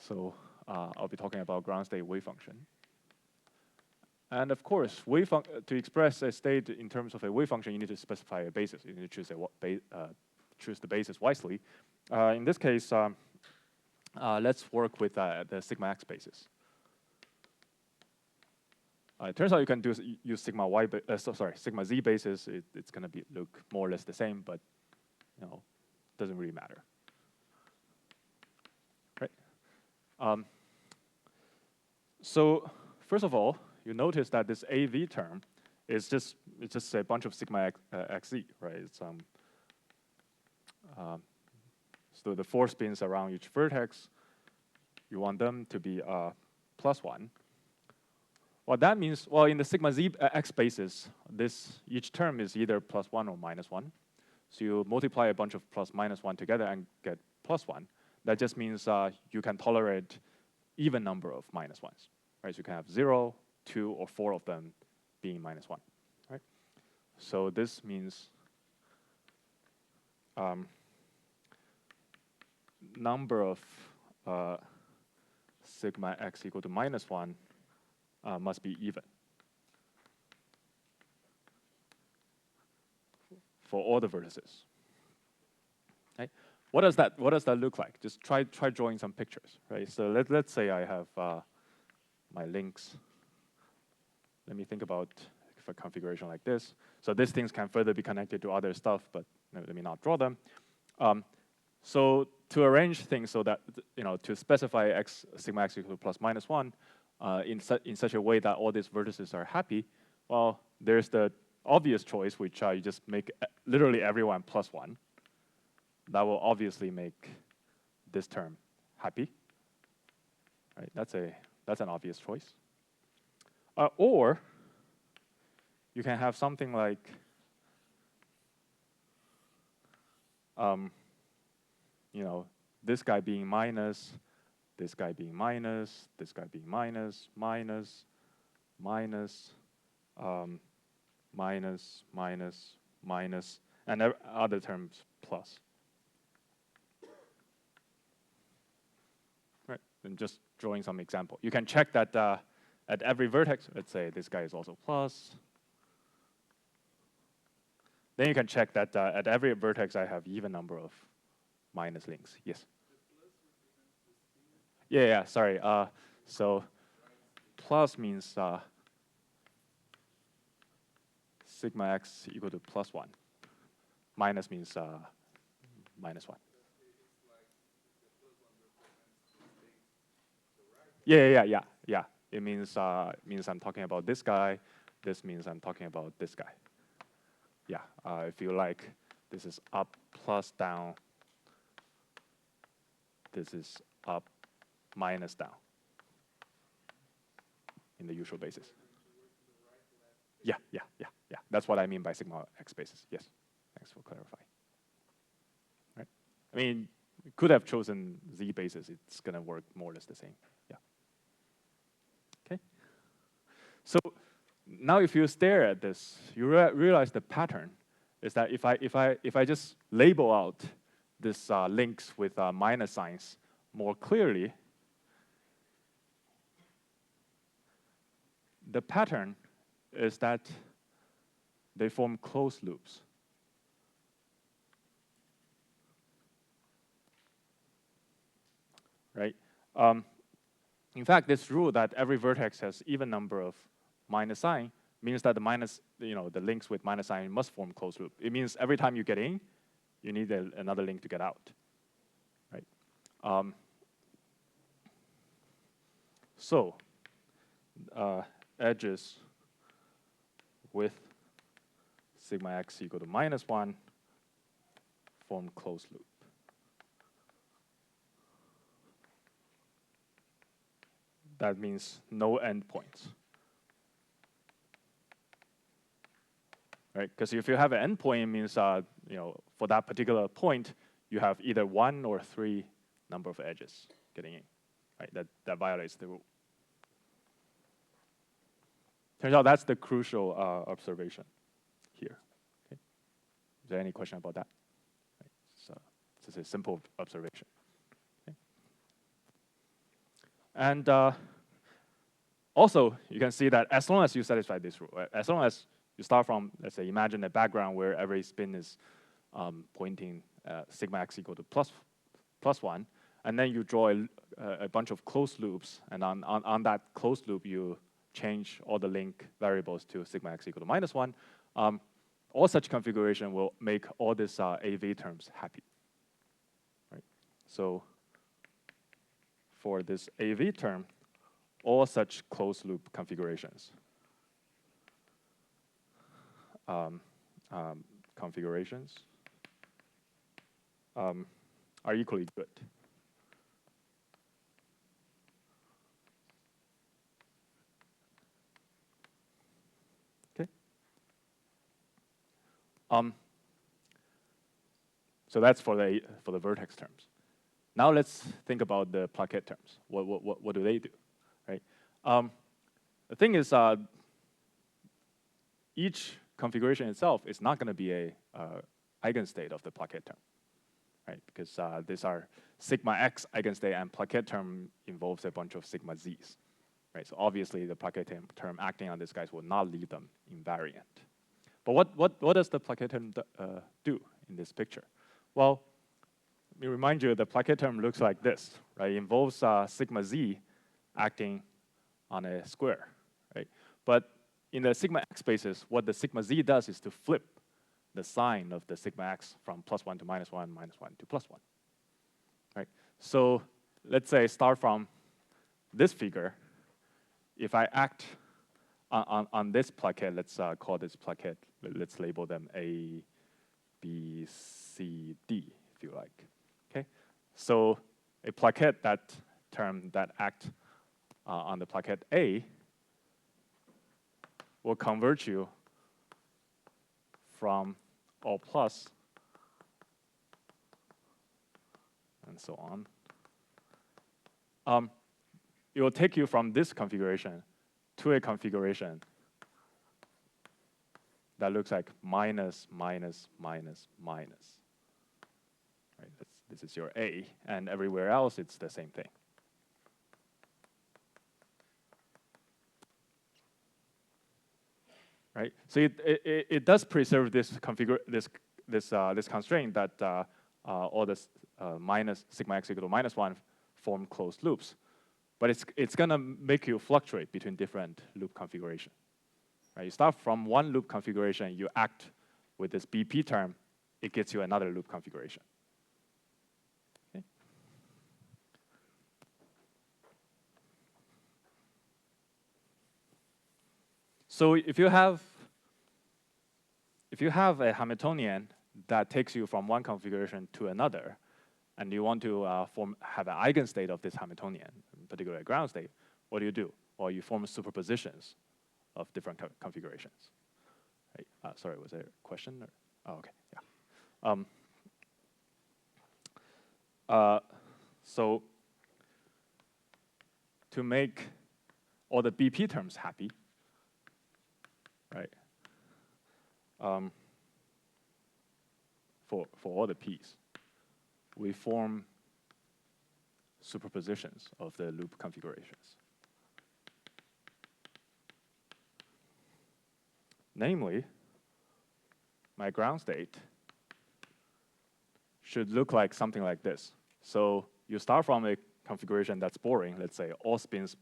So I'll be talking about ground state wave function. And of course, to express a state in terms of a wave function, you need to specify a basis. You need to choose choose the basis wisely. In this case, let's work with the sigma x basis. It turns out you can use sigma sigma z basis. It's going to look more or less the same, but doesn't really matter. Right. So first of all, you notice that this AV term is just a bunch of sigma xz, right? It's so the 4 spins around each vertex, you want them to be +1. What that means, well, in the sigma z x basis, each term is either +1 or -1. So you multiply a bunch of plus -1 together and get +1. That just means you can tolerate even number of -1s, right? So you can have 0, 2, or 4 of them being -1, right? So this means number of sigma x equal to -1 must be even for all the vertices. Right? What does that look like? Just try drawing some pictures, right? So let's say I have my links. Let me think about a configuration like this. So these things can further be connected to other stuff, but let me not draw them. So to arrange things so that to specify sigma x equal to +-1 in such a way that all these vertices are happy, well, there's the obvious choice, which you just make literally everyone +1. That will obviously make this term happy. Right? That's an obvious choice. Or you can have something like this guy being minus, this guy being minus, this guy being minus, minus, minus, minus, minus, minus, and other terms plus. Right, and just drawing some example. You can check that at every vertex, let's say this guy is also plus. Then you can check that at every vertex I have even number of minus links. Yes? Yeah, sorry. So plus means sigma x equal to +1. Minus means -1. Yeah. It means I'm talking about this guy. This means I'm talking about this guy. Yeah, if you like, this is up plus down. This is up minus down in the usual basis. Yeah. That's what I mean by sigma x basis. Yes, thanks for clarifying. Right? I mean, you could have chosen z basis. It's going to work more or less the same. Yeah. Okay. So now if you stare at this, you realize the pattern is that if I just label out this links with minus signs more clearly, the pattern is that they form closed loops. Right? In fact, this rule that every vertex has even number of minus sign means that the links with minus sign must form closed loop. It means every time you get in, you need another link to get out. Right? So edges with sigma x equal to -1 form closed loop. That means no endpoints. Right? Because if you have an endpoint, it means for that particular point, you have either 1 or 3 number of edges getting in. Right? That violates the rule. Turns out that's the crucial observation here. Okay? Is there any question about that? Right. So it's a simple observation. Okay. And also, you can see that as long as you satisfy this rule, right? As long as you start from, let's say, imagine a background where every spin is pointing sigma x equal to plus 1, and then you draw a bunch of closed loops, and on that closed loop, you change all the link variables to sigma x equal to -1. All such configuration will make all these AV terms happy. Right? So for this AV term, all such closed loop configurations are equally good. Okay. So that's for the vertex terms. Now let's think about the plaquette terms. What do they do, right? The thing is, each configuration itself is not going to be a eigenstate of the plaquette term, right? Because these are sigma x eigenstate, and plaquette term involves a bunch of sigma z's, right? So obviously, the plaquette term acting on these guys will not leave them invariant. But what does the plaquette term do in this picture? Well, let me remind you, the plaquette term looks like this, right? It involves sigma z acting on a square, right? But in the sigma x spaces, what the sigma z does is to flip the sign of the sigma x from +1 to -1, -1 to +1, right? So let's say start from this figure. If I act on this plaquette, let's call this plaquette, let's label them A, B, C, D, if you like, okay? So a plaquette, that term that act on the plaquette A will convert you from all plus and so on. It will take you from this configuration to a configuration that looks like minus, minus, minus, minus. Right? This is your A, and everywhere else it's the same thing. Right? So it does preserve this this constraint that all this minus sigma x equal to -1 form closed loops, but it's gonna make you fluctuate between different loop configuration. Right? You start from one loop configuration, you act with this BP term, it gets you another loop configuration. Okay? So if you have a Hamiltonian that takes you from one configuration to another, and you want to have an eigenstate of this Hamiltonian, in particular a ground state, what do? Well, you form superpositions of different configurations. Right? Sorry, was there a question? Or? Oh, okay, yeah. So to make all the BP terms happy, right? For all the P's, we form superpositions of the loop configurations. Namely, my ground state should look like something like this. So you start from a configuration that's boring. Let's say all spins,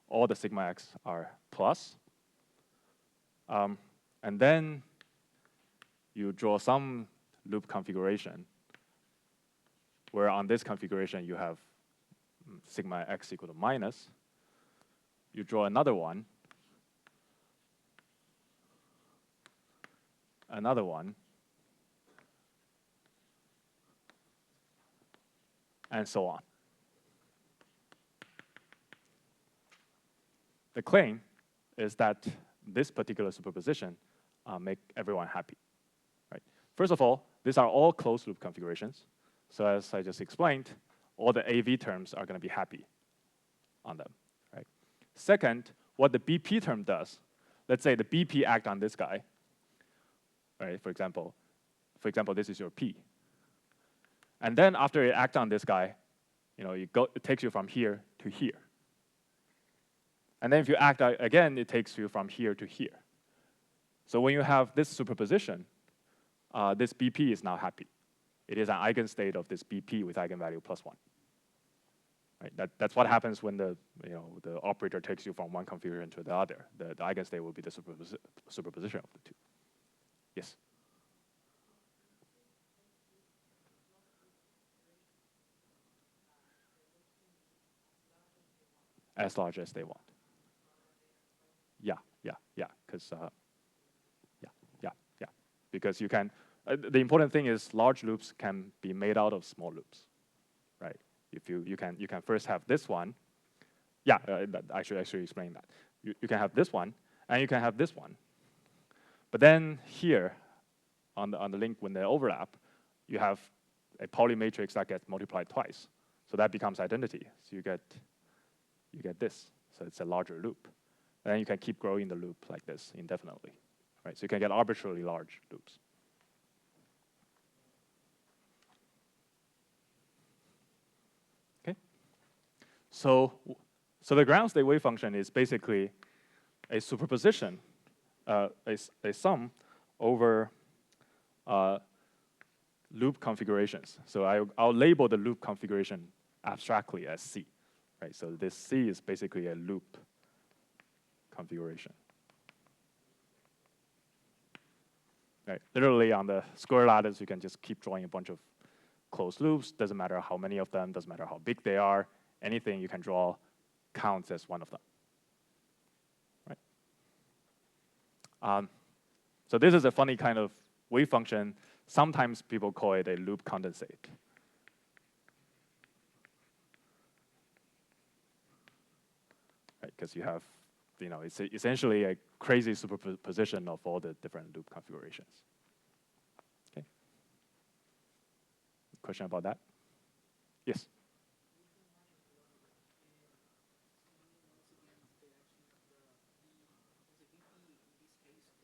all the sigma x are plus. And then you draw some loop configuration where on this configuration you have sigma x equal to minus. You draw another one, and so on. The claim is that this particular superposition make everyone happy. Right? First of all, these are all closed loop configurations. So as I just explained, all the AV terms are going to be happy on them. Right? Second, what the BP term does, let's say the BP act on this guy. Right? For example, this is your P. And then after it acts on this guy, it takes you from here to here. And then if you act again, it takes you from here to here. So when you have this superposition, this BP is now happy. It is an eigenstate of this BP with eigenvalue +1. Right? That's what happens when the operator takes you from one configuration to the other. The eigenstate will be the superposition of the two. Yes? As large as they want. Yeah, because because you can. The important thing is large loops can be made out of small loops, right? If you can first have this one. Yeah, I should actually explain that. You can have this one, and you can have this one. But then here, on the link when they overlap, you have a Pauli matrix that gets multiplied twice. So that becomes identity. So you get this. So it's a larger loop. And then you can keep growing the loop like this indefinitely. Right? So you can get arbitrarily large loops. Okay? So the ground state wave function is basically a superposition, a sum over loop configurations. So I'll label the loop configuration abstractly as C. Right? So this C is basically a loop configuration. Right? Literally on the square lattice, you can just keep drawing a bunch of closed loops. Doesn't matter how many of them, doesn't matter how big they are. Anything you can draw counts as one of them. Right? So this is a funny kind of wave function. Sometimes people call it a loop condensate. Right? Because you have, it's essentially a crazy superposition of all the different loop configurations. Okay. Question about that? Yes.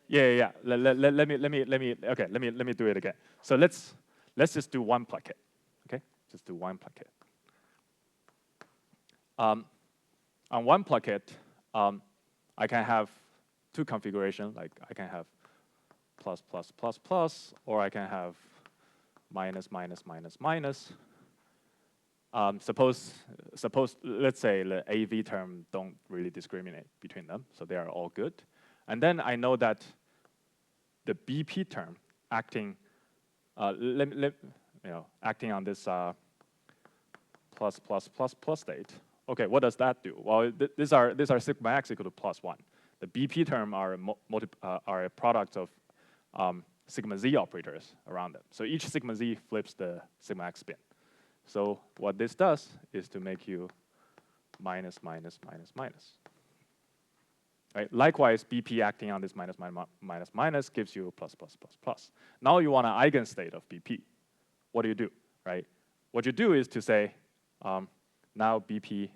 Yeah. Let me do it again. So let's just do one placket. Okay, just do one placket. On one placket, I can have two configurations. Like I can have plus, or I can have minus. Suppose let's say the AV term don't really discriminate between them, so they are all good. And then I know that the BP term acting, acting on this plus state. Okay, what does that do? Well, these are sigma x equal to +1. The BP term are a product of sigma z operators around them. So each sigma z flips the sigma x spin. So what this does is to make you minus. Right? Likewise, BP acting on this minus gives you plus. Now you want an eigenstate of BP. What do? Right? What you do is to say, now BP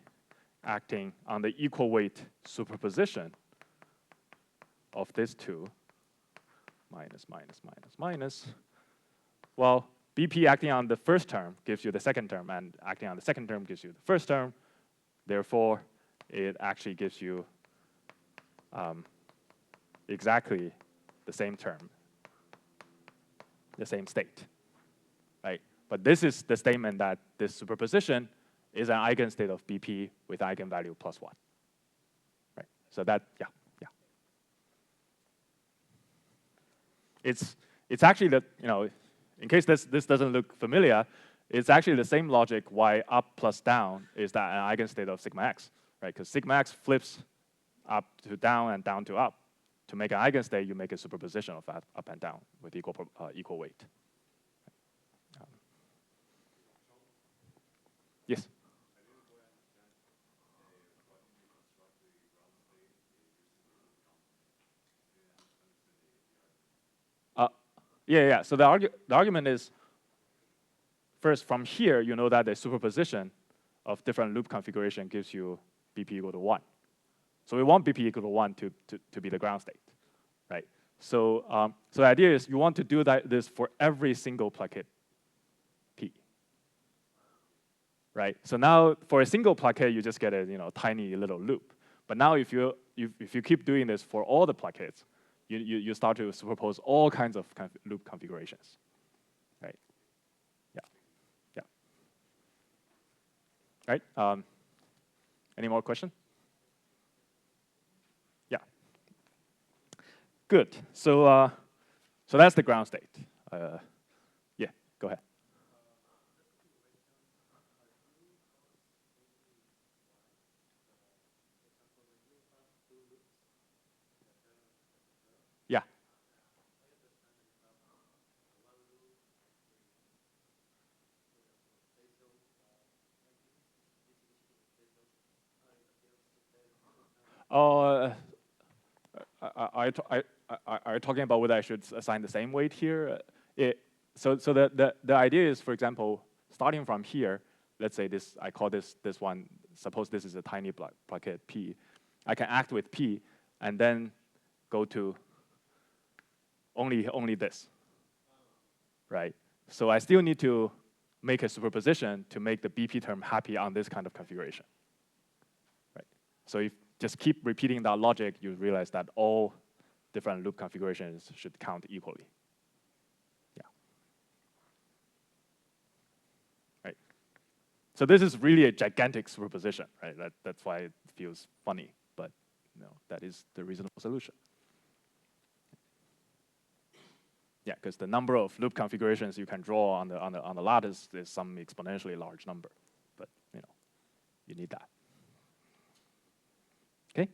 acting on the equal weight superposition of these two, minus. Well, BP acting on the first term gives you the second term, and acting on the second term gives you the first term. Therefore, it actually gives you exactly the same term, the same state, right? But this is the statement that this superposition is an eigenstate of BP with eigenvalue +1, right? So that, yeah. It's actually the, in case this doesn't look familiar, it's actually the same logic why up plus down is that an eigenstate of sigma x, right? Because sigma x flips up to down and down to up. To make an eigenstate, you make a superposition of that up and down with equal weight. Yes? Yeah. So the argument is, first, from here, you know that the superposition of different loop configuration gives you BP equal to 1. So we want BP equal to 1 to be the ground state, right? So the idea is you want to do this for every single placket P, right? So now for a single placket, you just get a tiny little loop. But now if you keep doing this for all the plaquettes, you start to superpose all kinds of loop configurations, right? Yeah, yeah. Right. Any more questions? Yeah. Good. So so that's the ground state. Yeah. Go ahead. Yeah. Oh, are you talking about whether I should assign the same weight here? So the idea is, for example, starting from here, let's say this, I call this one, suppose this is a tiny plaquette P. I can act with P and then go to only this, right? So I still need to make a superposition to make the BP term happy on this kind of configuration, right? So if just keep repeating that logic, you realize that all different loop configurations should count equally. Yeah. Right. So this is really a gigantic superposition, right? That's why it feels funny, but that is the reasonable solution. Yeah, because the number of loop configurations you can draw on the lattice is some exponentially large number, but you need that. Okay.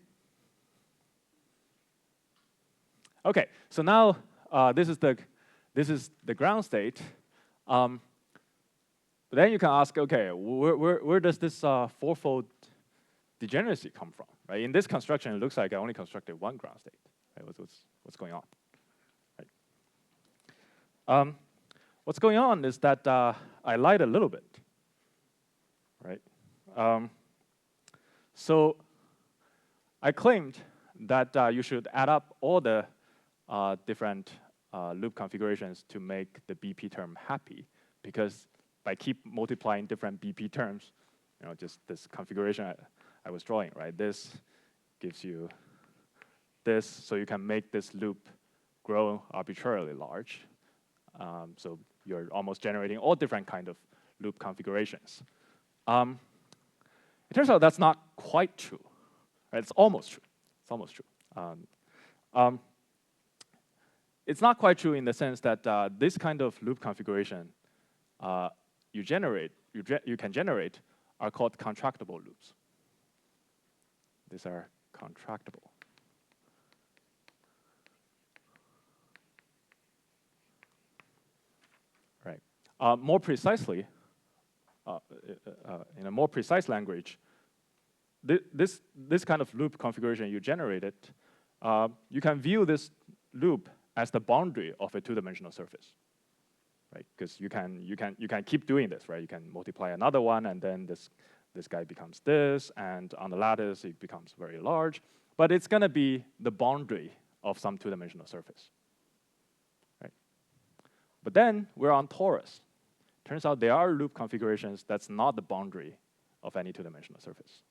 Okay. So now this is the ground state. But then you can ask, okay, where does this fourfold degeneracy come from? Right? In this construction, it looks like I only constructed one ground state. Right? What's going on? Right? What's going on is that I lied a little bit. Right? So I claimed that you should add up all the different loop configurations to make the BP term happy, because by keep multiplying different BP terms, just this configuration I was drawing, right? This gives you this, so you can make this loop grow arbitrarily large. So you're almost generating all different kind of loop configurations. It turns out that's not quite true. Right? It's almost true. It's almost true. It's not quite true in the sense that this kind of loop configuration you can generate are called contractible loops. These are contractible. Right. More precisely, in a more precise language, this kind of loop configuration you generated, you can view this loop as the boundary of a two-dimensional surface, right? Because you can keep doing this, right? You can multiply another one, and then this guy becomes this, and on the lattice it becomes very large. But it's going to be the boundary of some two-dimensional surface, right? But then we're on torus. Turns out there are loop configurations that's not the boundary of any two-dimensional surface.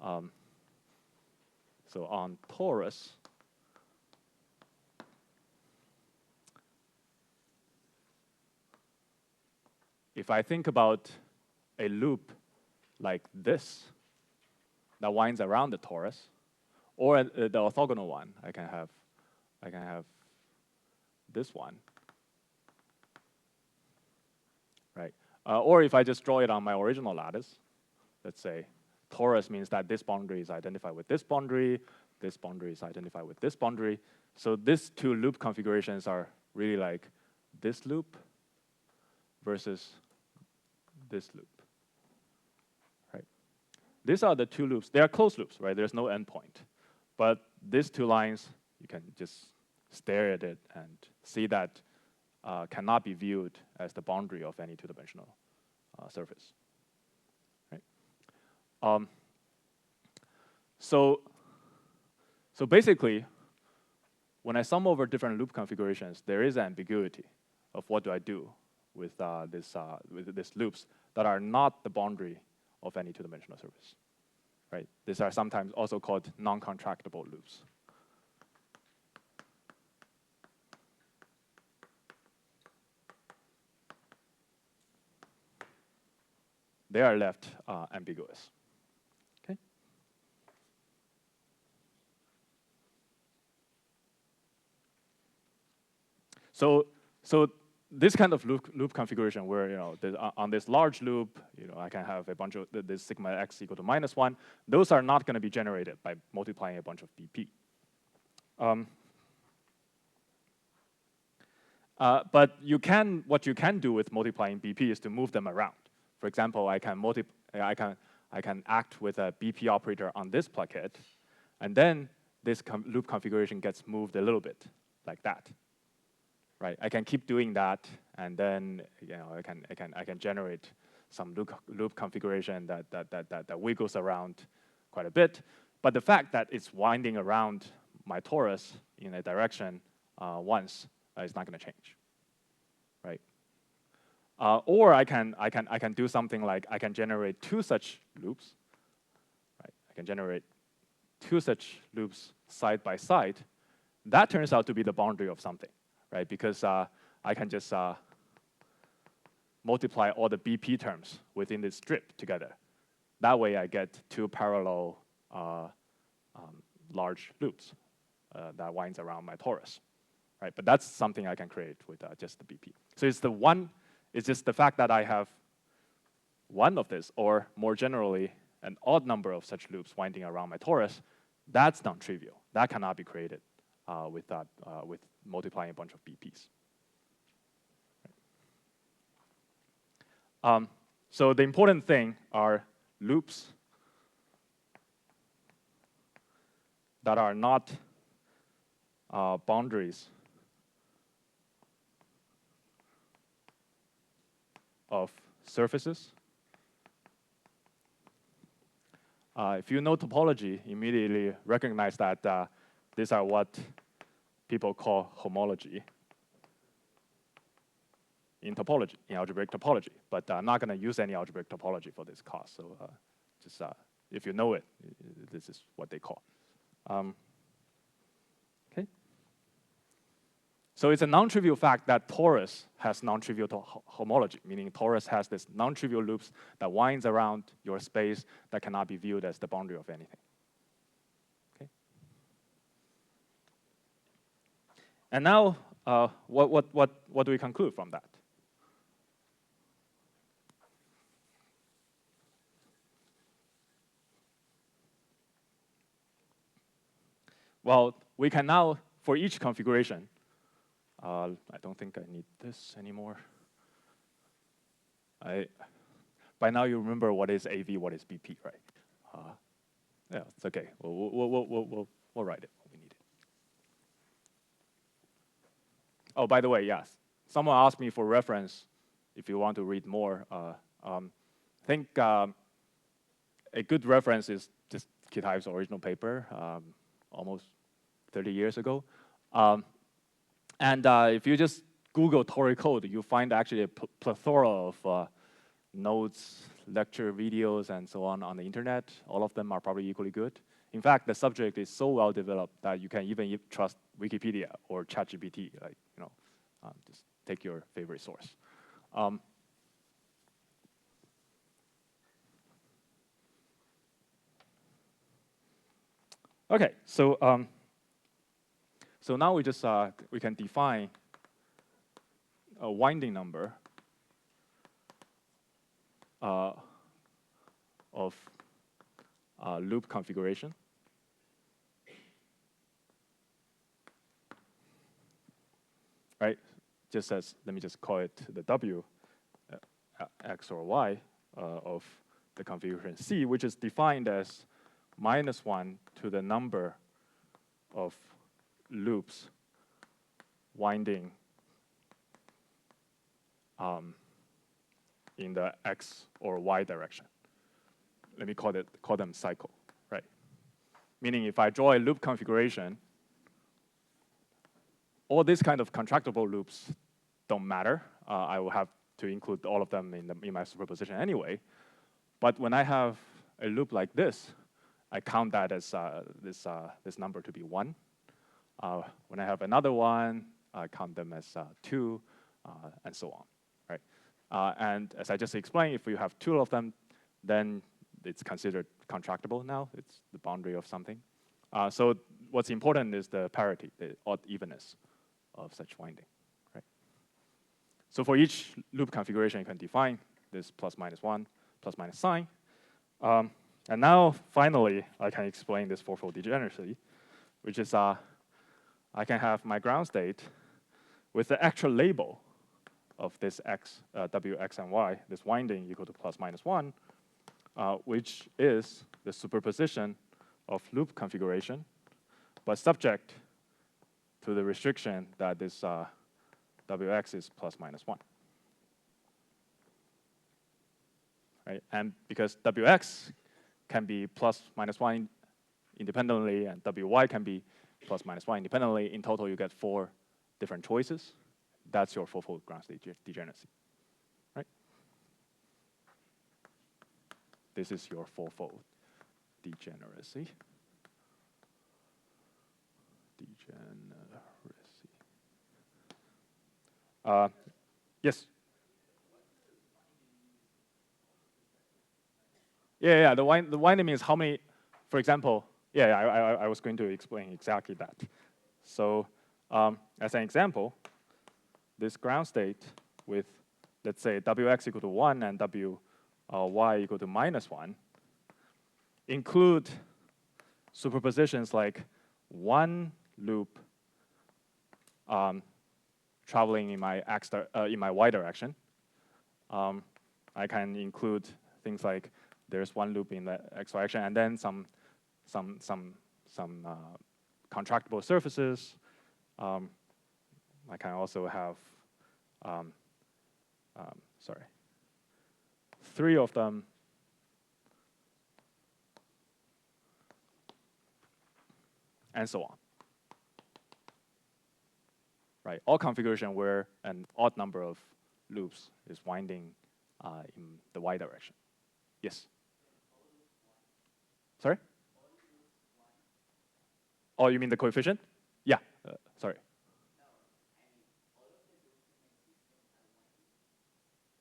So on torus, if I think about a loop like this that winds around the torus, or the orthogonal one, I can have this one, right? Or if I just draw it on my original lattice, let's say torus means that this boundary is identified with this boundary is identified with this boundary. So these two loop configurations are really like this loop versus this loop, right? These are the two loops. They are closed loops, right? There's no endpoint. But these two lines, you can just stare at it and see that cannot be viewed as the boundary of any two-dimensional surface, right? So basically, when I sum over different loop configurations, there is ambiguity of what do I do with these loops that are not the boundary of any two-dimensional surface, right? These are sometimes also called non-contractible loops. They are left ambiguous. Okay. So this kind of loop configuration, where on this large loop, I can have a bunch of this sigma x equal to -1. Those are not going to be generated by multiplying a bunch of BP. But what you can do with multiplying BP is to move them around. For example, I can act with a BP operator on this placket, and then this loop configuration gets moved a little bit, like that. Right? I can keep doing that, and then I can generate some loop configuration that wiggles around quite a bit. But the fact that it's winding around my torus in a direction once is not going to change, right? Or I can do something like I can generate two such loops. Right? I can generate two such loops side by side. That turns out to be the boundary of something, right? Because I can just multiply all the BP terms within this strip together. That way, I get two parallel large loops that winds around my torus. Right, but that's something I can create with just the BP. So it's just the fact that I have one of this, or more generally, an odd number of such loops winding around my torus. That's non-trivial. That cannot be created with multiplying a bunch of BPs. Right. So the important thing are loops that are not boundaries of surfaces. If you know topology, immediately recognize that these are what people call homology in topology, in algebraic topology. But I'm not going to use any algebraic topology for this class. So just if you know it, this is what they call. Okay. So it's a non-trivial fact that torus has non-trivial homology, meaning torus has this non-trivial loops that winds around your space that cannot be viewed as the boundary of anything. Okay. And now, what do we conclude from that? Well, we can now, for each configuration, I don't think I need this anymore. By now you remember what is AV, what is BP, right? Yeah, it's okay. We'll write it when we need it. Oh, by the way, yes. Someone asked me for reference if you want to read more. I think a good reference is just Kitai's original paper, almost 30 years ago. And if you just Google Tori code, you find actually a plethora of notes, lecture videos, and so on the internet. All of them are probably equally good. In fact, the subject is so well developed that you can even trust Wikipedia or ChatGPT. Like, just take your favorite source. Okay, so so now we can define a winding number of loop configuration. Right, just as, let me just call it the W, X or Y of the configuration C, which is defined as -1 to the number of loops winding in the X or Y direction. Let me call them cycle, right? Meaning if I draw a loop configuration, all these kind of contractible loops don't matter. I will have to include all of them in my superposition anyway. But when I have a loop like this, I count that as this number to be 1. When I have another one, I count them as 2, and so on, right? And as I just explained, if you have 2 of them, then it's considered contractible now. It's the boundary of something. So what's important is the parity, the odd evenness of such winding, right? So for each loop configuration, you can define this plus minus 1, plus minus sign. And now, finally, I can explain this fourfold degeneracy, which is I can have my ground state with the actual label of this x, w, x, and y, this winding equal to plus minus 1, which is the superposition of loop configuration, but subject to the restriction that this wx is plus minus 1. Right? And because wx can be plus minus 1 independently, and wy can be plus minus 1 independently, in total you get 4 different choices. That's your fourfold ground state degeneracy. Right? This is your fourfold degeneracy. Yes? Yeah, the winding means how many, for example, I was going to explain exactly that. So as an example, this ground state with, let's say, wx equal to 1 and wy equal to minus 1 include superpositions like 1 loop traveling in my y direction. I can include things like there's 1 loop in the x direction, and then some contractible surfaces. I can also have 3 of them. And so on. Right, all configuration where an odd number of loops is winding in the y direction. Yes? Sorry? Oh, you mean the coefficient? Yeah, sorry.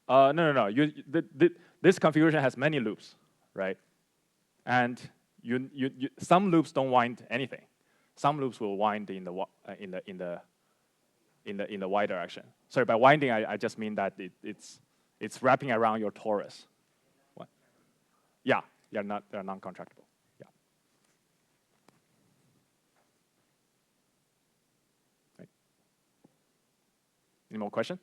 No. This configuration has many loops, right? And some loops don't wind anything. Some loops will wind in the y direction. Sorry, by winding, I just mean that it's wrapping around your torus. What? Yeah, they're non-contractible. Yeah. Right. Any more questions?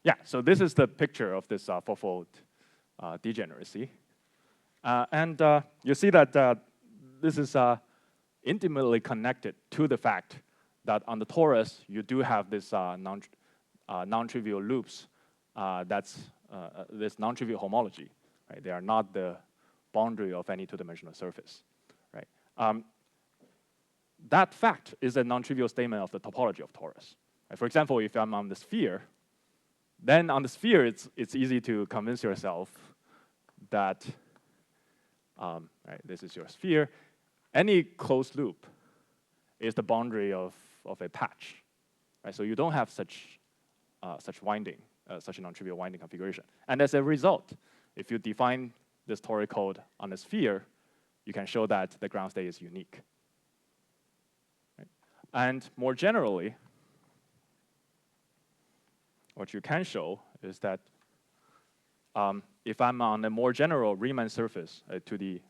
Yeah. So this is the picture of this fourfold degeneracy, and you see that this is intimately connected to the fact that on the torus, you do have this non-trivial loops. That's this non-trivial homology. Right? They are not the boundary of any two-dimensional surface. Right? That fact is a non-trivial statement of the topology of torus. Right? For example, if I'm on the sphere, then on the sphere, it's easy to convince yourself that right, this is your sphere. Any closed loop is the boundary of a patch, right? So you don't have such winding, such a non-trivial winding configuration. And as a result, if you define this toric code on a sphere, you can show that the ground state is unique. Right? And more generally, what you can show is that if I'm on a more general Riemann surface to the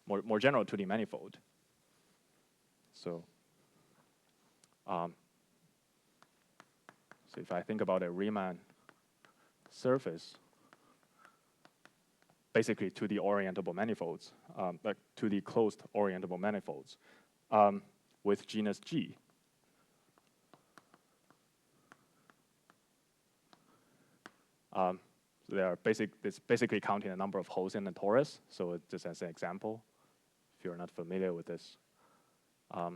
more general 2D manifold. So if I think about a Riemann surface, basically 2D orientable manifolds, like 2D closed orientable manifolds with genus G. So it's basically counting the number of holes in the torus. So just as an example, if you're not familiar with this, a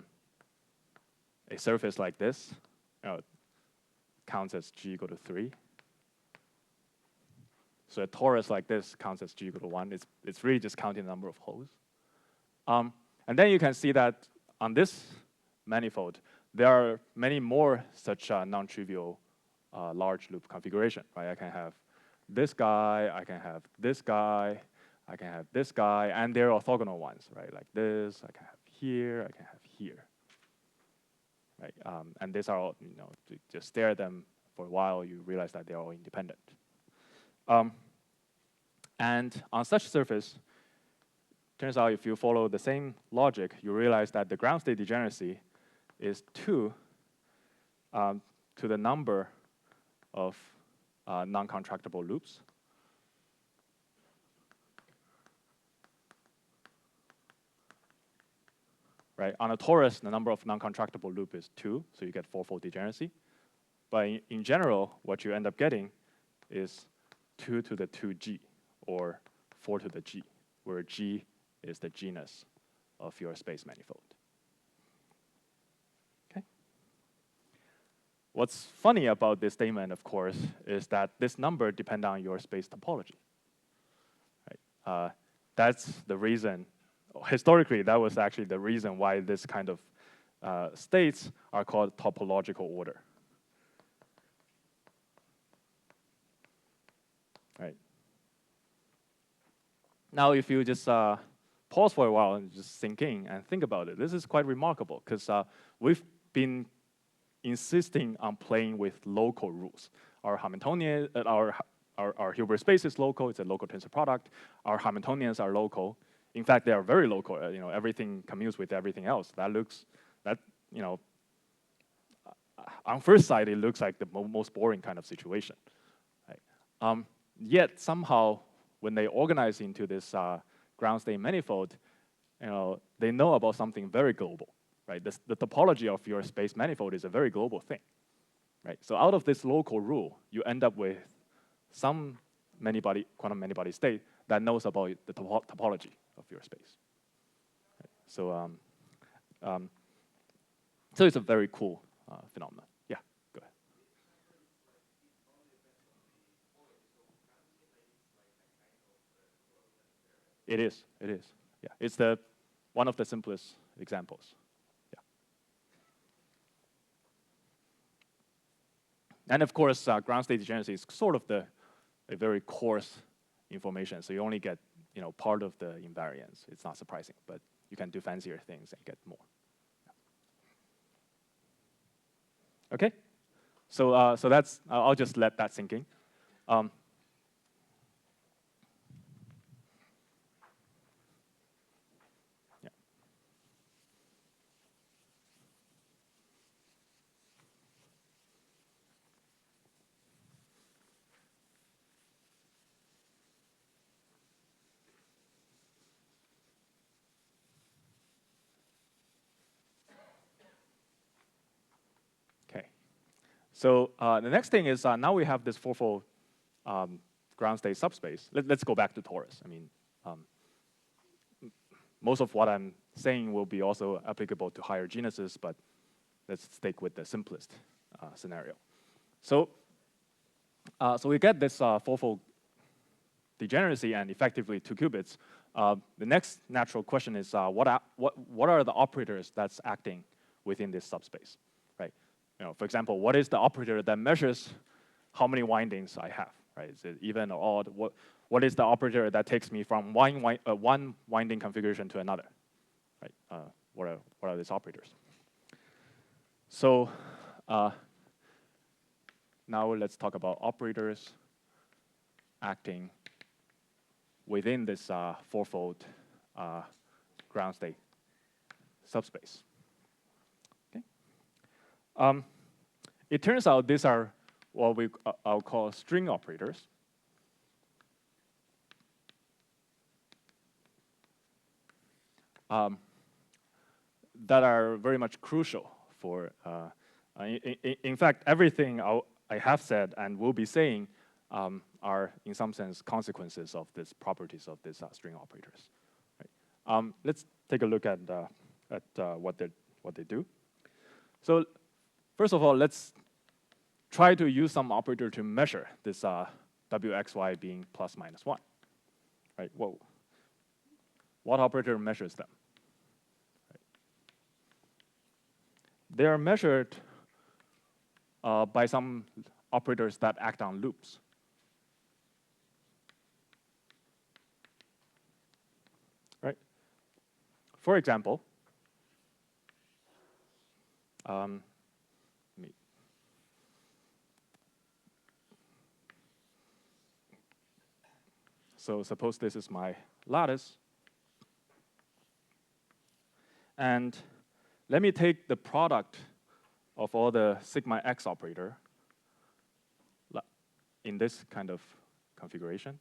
surface like this counts as G equal to 3. So a torus like this counts as G equal to 1. It's really just counting the number of holes. And then you can see that on this manifold, there are many more such non-trivial large loop configuration, right? I can have this guy, I can have this guy, I can have this guy, and they're orthogonal ones, right? Like this, I can have here, I can have here, right? And these are all, to just stare at them for a while, you realize that they're all independent. And on such surface, turns out if you follow the same logic, you realize that the ground state degeneracy is 2 to the number of non-contractible loops. Right? On a torus, the number of non-contractible loop is 2, so you get 4-fold degeneracy. But in general, what you end up getting is 2 to the 2G, or 4 to the G, where G is the genus of your space manifold. Okay. What's funny about this statement, of course, is that this number depends on your space topology. Right? That's the reason. Historically, that was actually the reason why this kind of states are called topological order. Right. Now, if you just pause for a while and just sink in and think about it, this is quite remarkable because we've been insisting on playing with local rules. Our Hamiltonian, our Hilbert space is local. It's a local tensor product. Our Hamiltonians are local. In fact, they are very local. Everything commutes with everything else. On first sight, it looks like the most boring kind of situation. Right? Yet somehow, when they organize into this ground state manifold, they know about something very global. Right? The topology of your space manifold is a very global thing. Right? So out of this local rule, you end up with some quantum many-body state that knows about the topology of your space. Right. So it's a very cool phenomenon. Yeah, go ahead. It is. Yeah, it's one of the simplest examples. Yeah. And of course, ground state degeneracy is sort of a very coarse information, so you only get part of the invariance. It's not surprising, but you can do fancier things and get more. Okay, so that's I'll just let that sink in. Yeah. So the next thing is now we have this fourfold ground state subspace. Let's go back to torus. I mean, most of what I'm saying will be also applicable to higher genuses, but let's stick with the simplest scenario. So we get this fourfold degeneracy and effectively 2 qubits. The next natural question is what are the operators that's acting within this subspace, right? For example, what is the operator that measures how many windings I have, right? Is it even or odd? What is the operator that takes me from one winding configuration to another, right? What are these operators? So now let's talk about operators acting within this fourfold ground state subspace. It turns out these are what I'll call string operators. That are very much crucial for, in fact, everything I have said and will be saying are, in some sense, consequences of these properties of these string operators. Right? Let's take a look at what they do. So first of all, let's try to use some operator to measure this wxy being plus minus 1, right? Whoa. What operator measures them? Right. They are measured by some operators that act on loops. Right? For example, so suppose this is my lattice. And let me take the product of all the sigma x operator in this kind of configuration.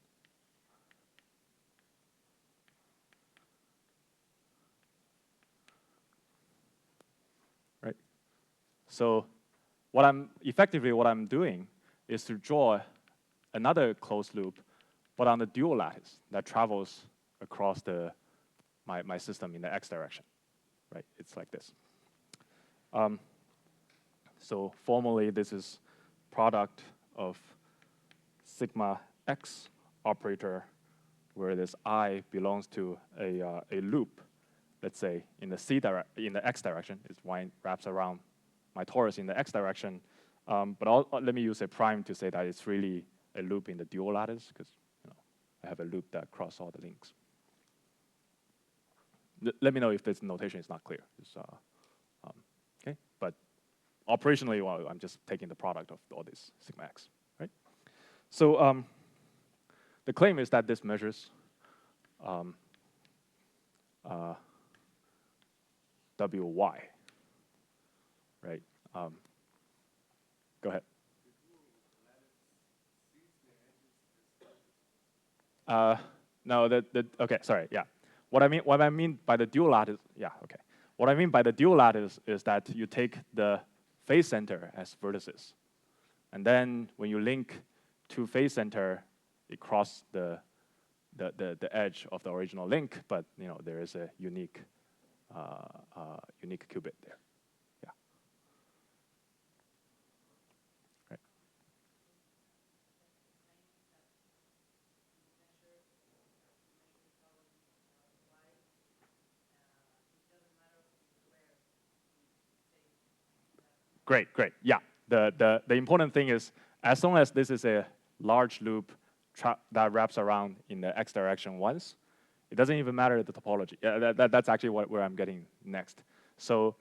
Right? So what I'm doing is to draw another closed loop, but on the dual lattice that travels across my system in the x direction. Right? It's like this. So formally, this is product of sigma x operator, where this I belongs to a loop. Let's say in the x direction, it wraps around my torus in the x direction. But let me use a prime to say that it's really a loop in the dual lattice, because I have a loop that crosses all the links. Let me know if this notation is not clear. Okay, but operationally, well, I'm just taking the product of all this sigma x, right? So the claim is that this measures wy, right? Go ahead. No, okay, sorry, yeah. What I mean by the dual lattice, yeah, okay. What I mean by the dual lattice is that you take the phase center as vertices, and then when you link to phase center, it crosses the edge of the original link, but there is a unique qubit there. Yeah. Right. Great. Yeah. The important thing is, as long as this is a large loop that wraps around in the x direction once, it doesn't even matter the topology. Yeah, that's actually where I'm getting next. So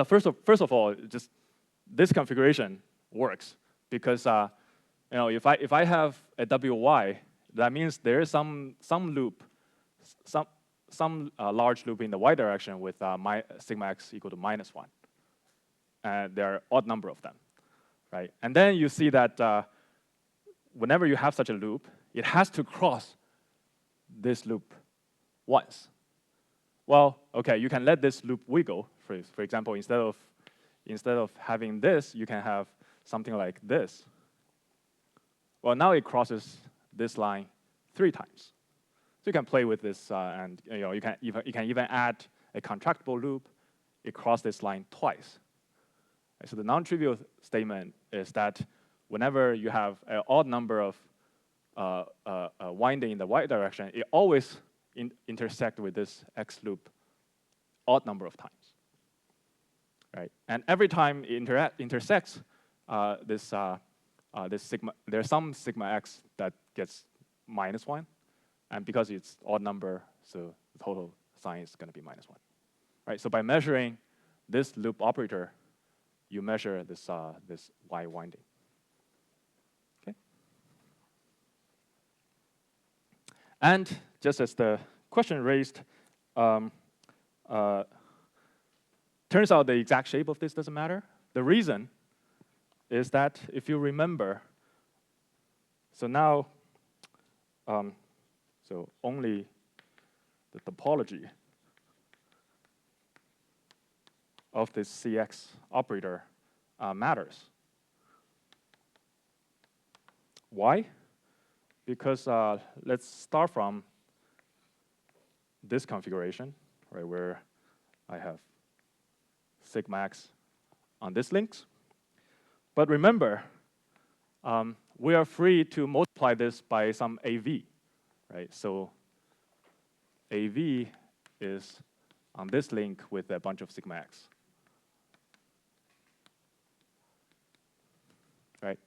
first of all, just this configuration works because if I have a wy, that means there is some loop, some large loop in the y direction with my sigma x equal to -1. There are odd number of them, right? And then you see that whenever you have such a loop, it has to cross this loop once. Well, okay, you can let this loop wiggle. For example, instead of having this, you can have something like this. Well, now it crosses this line 3 times. So you can play with this, and you can even add a contractible loop. It crosses this line twice. So the non-trivial statement is that whenever you have an odd number of winding in the y direction, it always intersects with this x loop odd number of times, right? And every time it intersects, this sigma, there's some sigma x that gets -1, and because it's odd number, so the total sign is going to be -1, right? So by measuring this loop operator, you measure this y winding. Okay. And just as the question raised, turns out the exact shape of this doesn't matter. The reason is that if you remember, so now, so only the topology of this CX operator matters. Why? Because let's start from this configuration, right, where I have sigma x on this links. But remember, we are free to multiply this by some AV, right? So AV is on this link with a bunch of sigma x, right?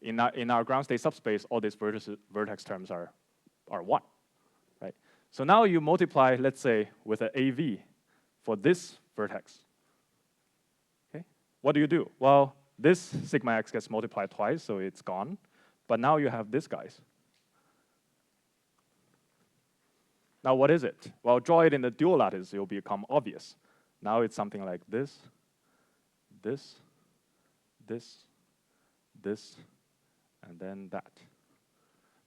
In our ground state subspace, all these vertex terms are 1, right? So now you multiply, let's say, with an AV for this vertex. Okay, what do? Well, this sigma x gets multiplied twice, so it's gone. But now you have this guys. Now what is it? Well, draw it in the dual lattice, it will become obvious. Now it's something like this, this, this, this, and then that.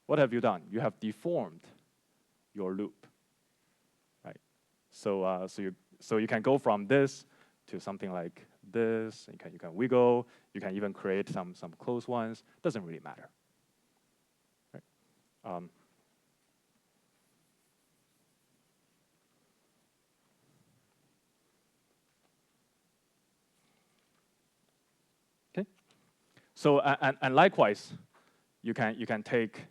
What have you done? You have deformed your loop, right? So you can go from this to something like this. You can wiggle. You can even create some closed ones. Doesn't really matter, right? Okay. So and likewise, you can take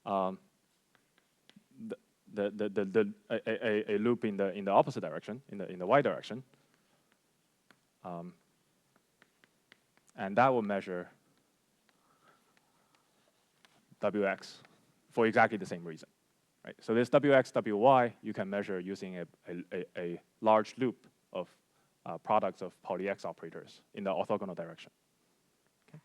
a loop in the opposite direction, in the y direction, and that will measure Wx for exactly the same reason, right? So this Wx, Wy, you can measure using a large loop of products of poly X operators in the orthogonal direction. Okay.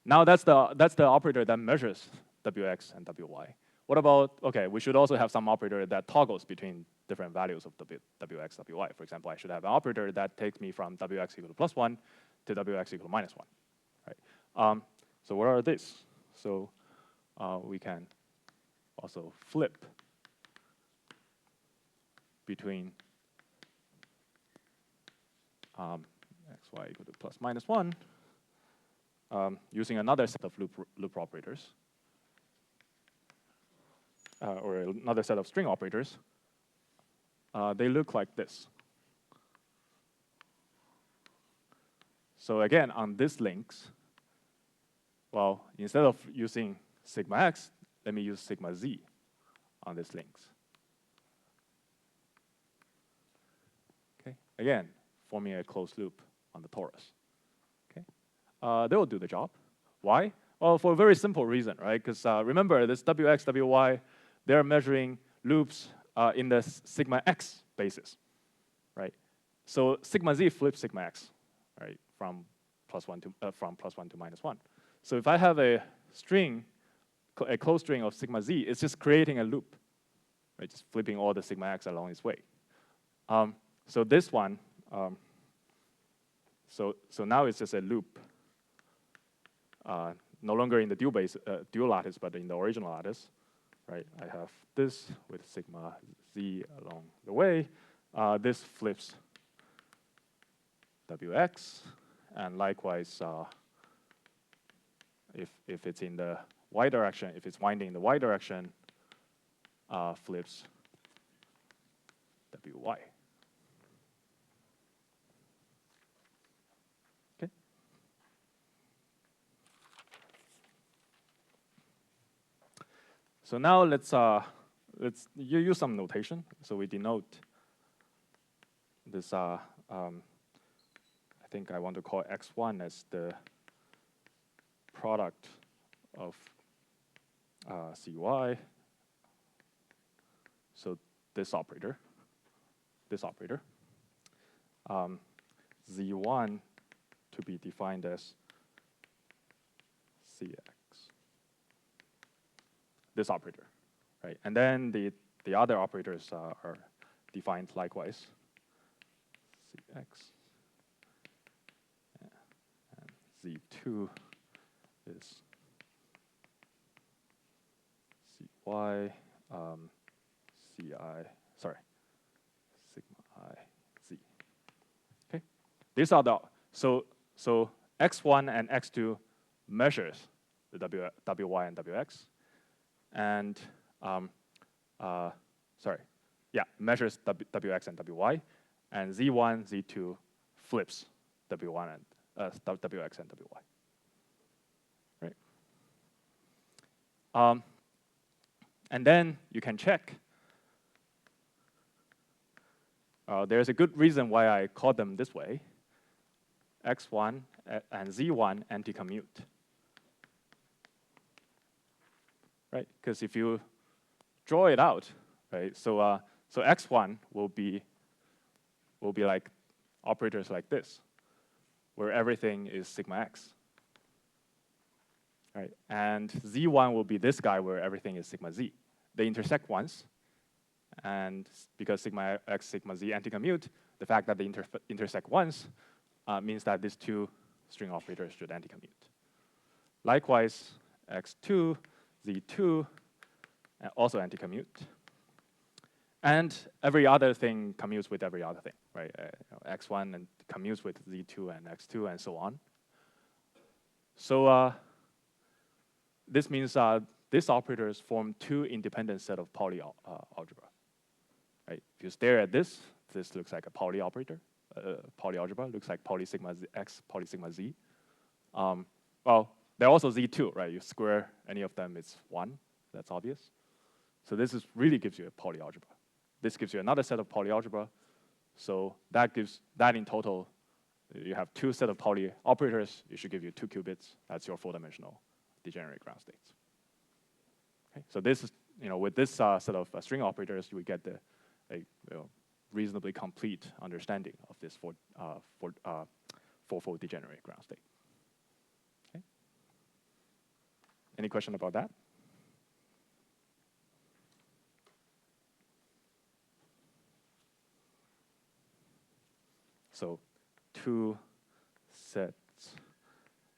Now that's the operator that measures Wx and Wy. What about, okay, we should also have some operator that toggles between different values of Wx, Wy. For example, I should have an operator that takes me from Wx equal to +1 to Wx equal to -1, right? So what are these? So we can also flip between xy equal to +-1 using another set of loop operators, or another set of string operators. They look like this. So again, on these links, well, instead of using sigma x, let me use sigma z on these links. Okay, again, forming a closed loop on the torus. Okay, they will do the job. Why? Well, for a very simple reason, right? Because remember, this Wx, Wy, they're measuring loops in the sigma x basis, right? So sigma z flips sigma x, right? From +1 to -1. So if I have a string, a closed string of sigma z, it's just creating a loop, right? Just flipping all the sigma x along its way. So this one, so now it's just a loop, no longer in the dual lattice, but in the original lattice, right? I have this with sigma z along the way. This flips Wx, and likewise, if it's in the y direction, if it's winding in the y direction, flips Wy. Okay. So now let's use some notation. So we denote this. I think I want to call x1 as the product of cy. So this operator, z1 to be defined as cx. This operator, right? And then the other operators are defined likewise. Cx and z2 is cy, sigma I z. Okay, these are the so x1 and x2 measures the wy and wx, and measures wx and wy, and z1, z2 flips W1 and WX and WY. Right. And then you can check. There's a good reason why I call them this way. X1 and Z1 anti-commute. Right? Because if you draw it out, right? So X1 will be like operators like this, where everything is sigma x. Right? And Z1 will be this guy where everything is sigma z. They intersect once, and because sigma x, sigma z anti-commute, the fact that they intersect once means that these two string operators should anti-commute. Likewise, x2, z2, also anti-commute. And every other thing commutes with every other thing, right? X1 and commutes with z2 and x2 and so on. So this means these operators form two independent set of Pauli algebra. Right? If you stare at this looks like a Pauli operator. Pauli algebra looks like Pauli sigma z, x, Pauli sigma z. Well, they're also z2, right? You square any of them, it's 1. That's obvious. So this really gives you a Pauli algebra. This gives you another set of Pauli algebra. So that in total, you have two set of Pauli operators. It should give you 2 qubits. That's your 4-dimensional degenerate ground states. Okay? So this is, with this set of string operators, you would get a reasonably complete understanding of this fourfold degenerate ground state. Okay? Any question about that? So 2 sets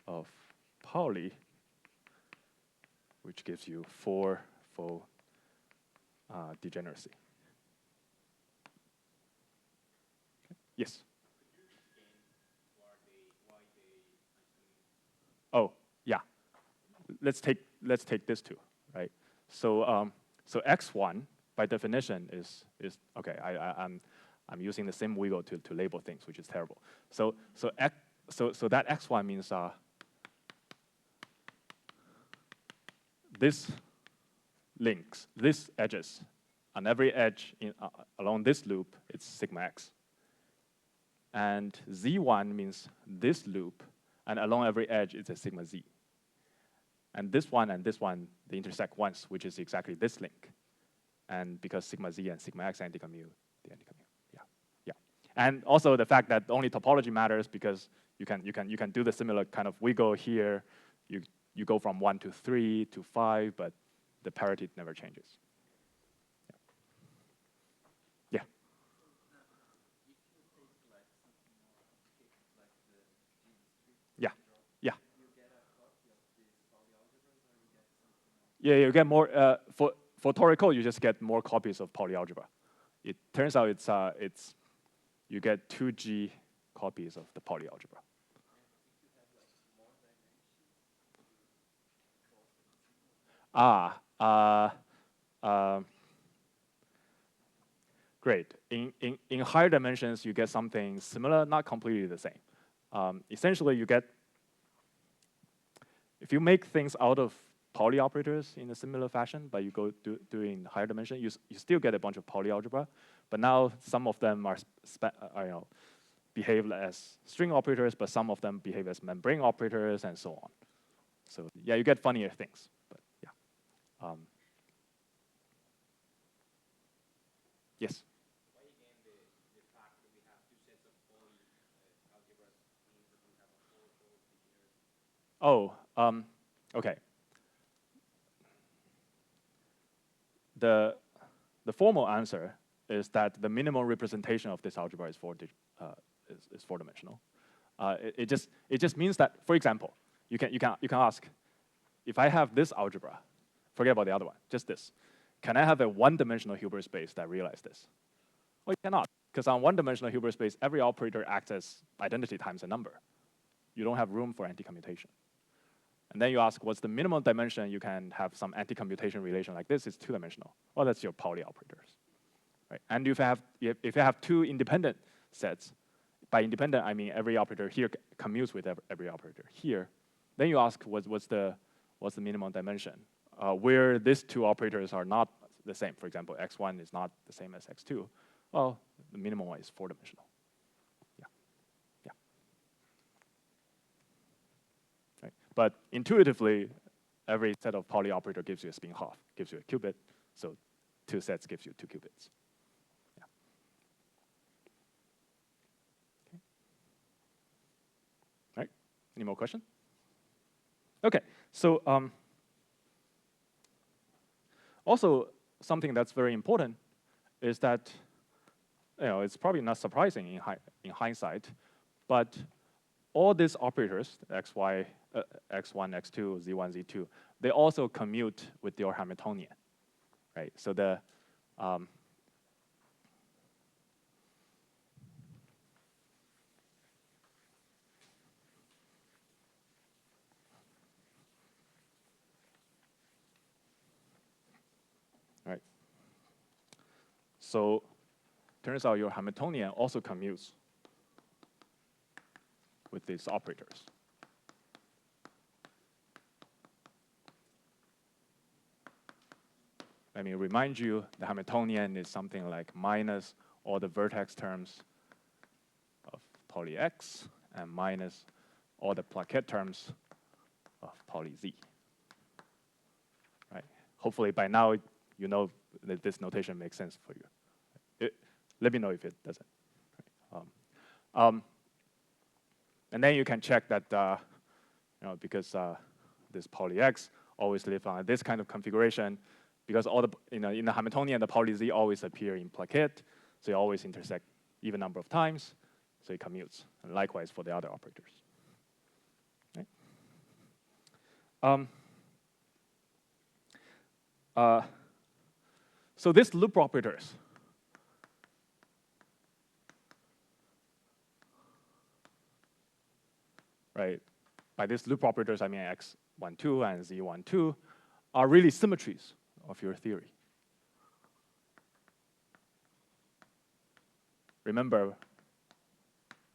of Pauli, which gives you 4-fold degeneracy. Okay. Yes? Oh, yeah. Let's take this too, right? So so x1 by definition is okay. I'm using the same wiggle to label things, which is terrible. So that x1 means this links, this edges, on every edge along this loop, it's sigma x. And z1 means this loop, and along every edge, it's a sigma z. And this one, they intersect once, which is exactly this link. And because sigma z and sigma x anti-commute, they anti-commute. Yeah. And also the fact that only topology matters because you can do the similar kind of wiggle here. You go from 1 to 3 to 5, but the parity never changes. Yeah. Yeah. Yeah, you get more for Torical. You just get more copies of Pauli algebra. It turns out it's you get 2G copies of the Pauli algebra. Great. In higher dimensions, you get something similar, not completely the same. Essentially, you get, if you make things out of Pauli operators in a similar fashion, but you go do in higher dimension, you still get a bunch of Pauli algebra, but now some of them behave as string operators, but some of them behave as membrane operators, and so on. So yeah, you get funnier things, but yeah. Yes? Why again the fact that we have two sets of Pauli algebras means that we have a fourfold degenerate? Oh, okay. The formal answer is that the minimum representation of this algebra is four-dimensional. It just means that, for example, you can ask, if I have this algebra, forget about the other one, just this. Can I have a one-dimensional Hilbert space that realizes this? Well, you cannot, because on one-dimensional Hilbert space, every operator acts as identity times a number. You don't have room for anti-commutation. And then you ask, what's the minimum dimension you can have some anti-commutation relation like this? It's two-dimensional. Well, that's your Pauli operators. Right? And if you have two independent sets, by independent, I mean every operator here commutes with every operator here. Then you ask what's the minimum dimension, where these two operators are not the same. For example, x1 is not the same as x2. Well, the minimum one is 4-dimensional. Yeah, yeah. Right. But intuitively, every set of Pauli operator gives you a spin half, gives you a qubit. So 2 sets gives you 2 qubits. Yeah. Okay. All right. Any more questions? Okay. So also something that's very important is that it's probably not surprising in hindsight, but all these operators, xy, x1, x2, z1, z2, they also commute with your Hamiltonian, right? So the right. So turns out your Hamiltonian also commutes with these operators. Let me remind you, the Hamiltonian is something like minus all the vertex terms of Pauli X and minus all the plaquette terms of Pauli Z. Right? Hopefully by now you know that this notation makes sense for you. Let me know if it doesn't. And then you can check that because this Pauli X always live on this kind of configuration, because all the in the Hamiltonian, the Pauli Z always appear in plaquette, so you always intersect even number of times, so it commutes. And likewise for the other operators. Right? So these loop operators, right? By these loop operators, I mean x12 and z12, are really symmetries of your theory. Remember,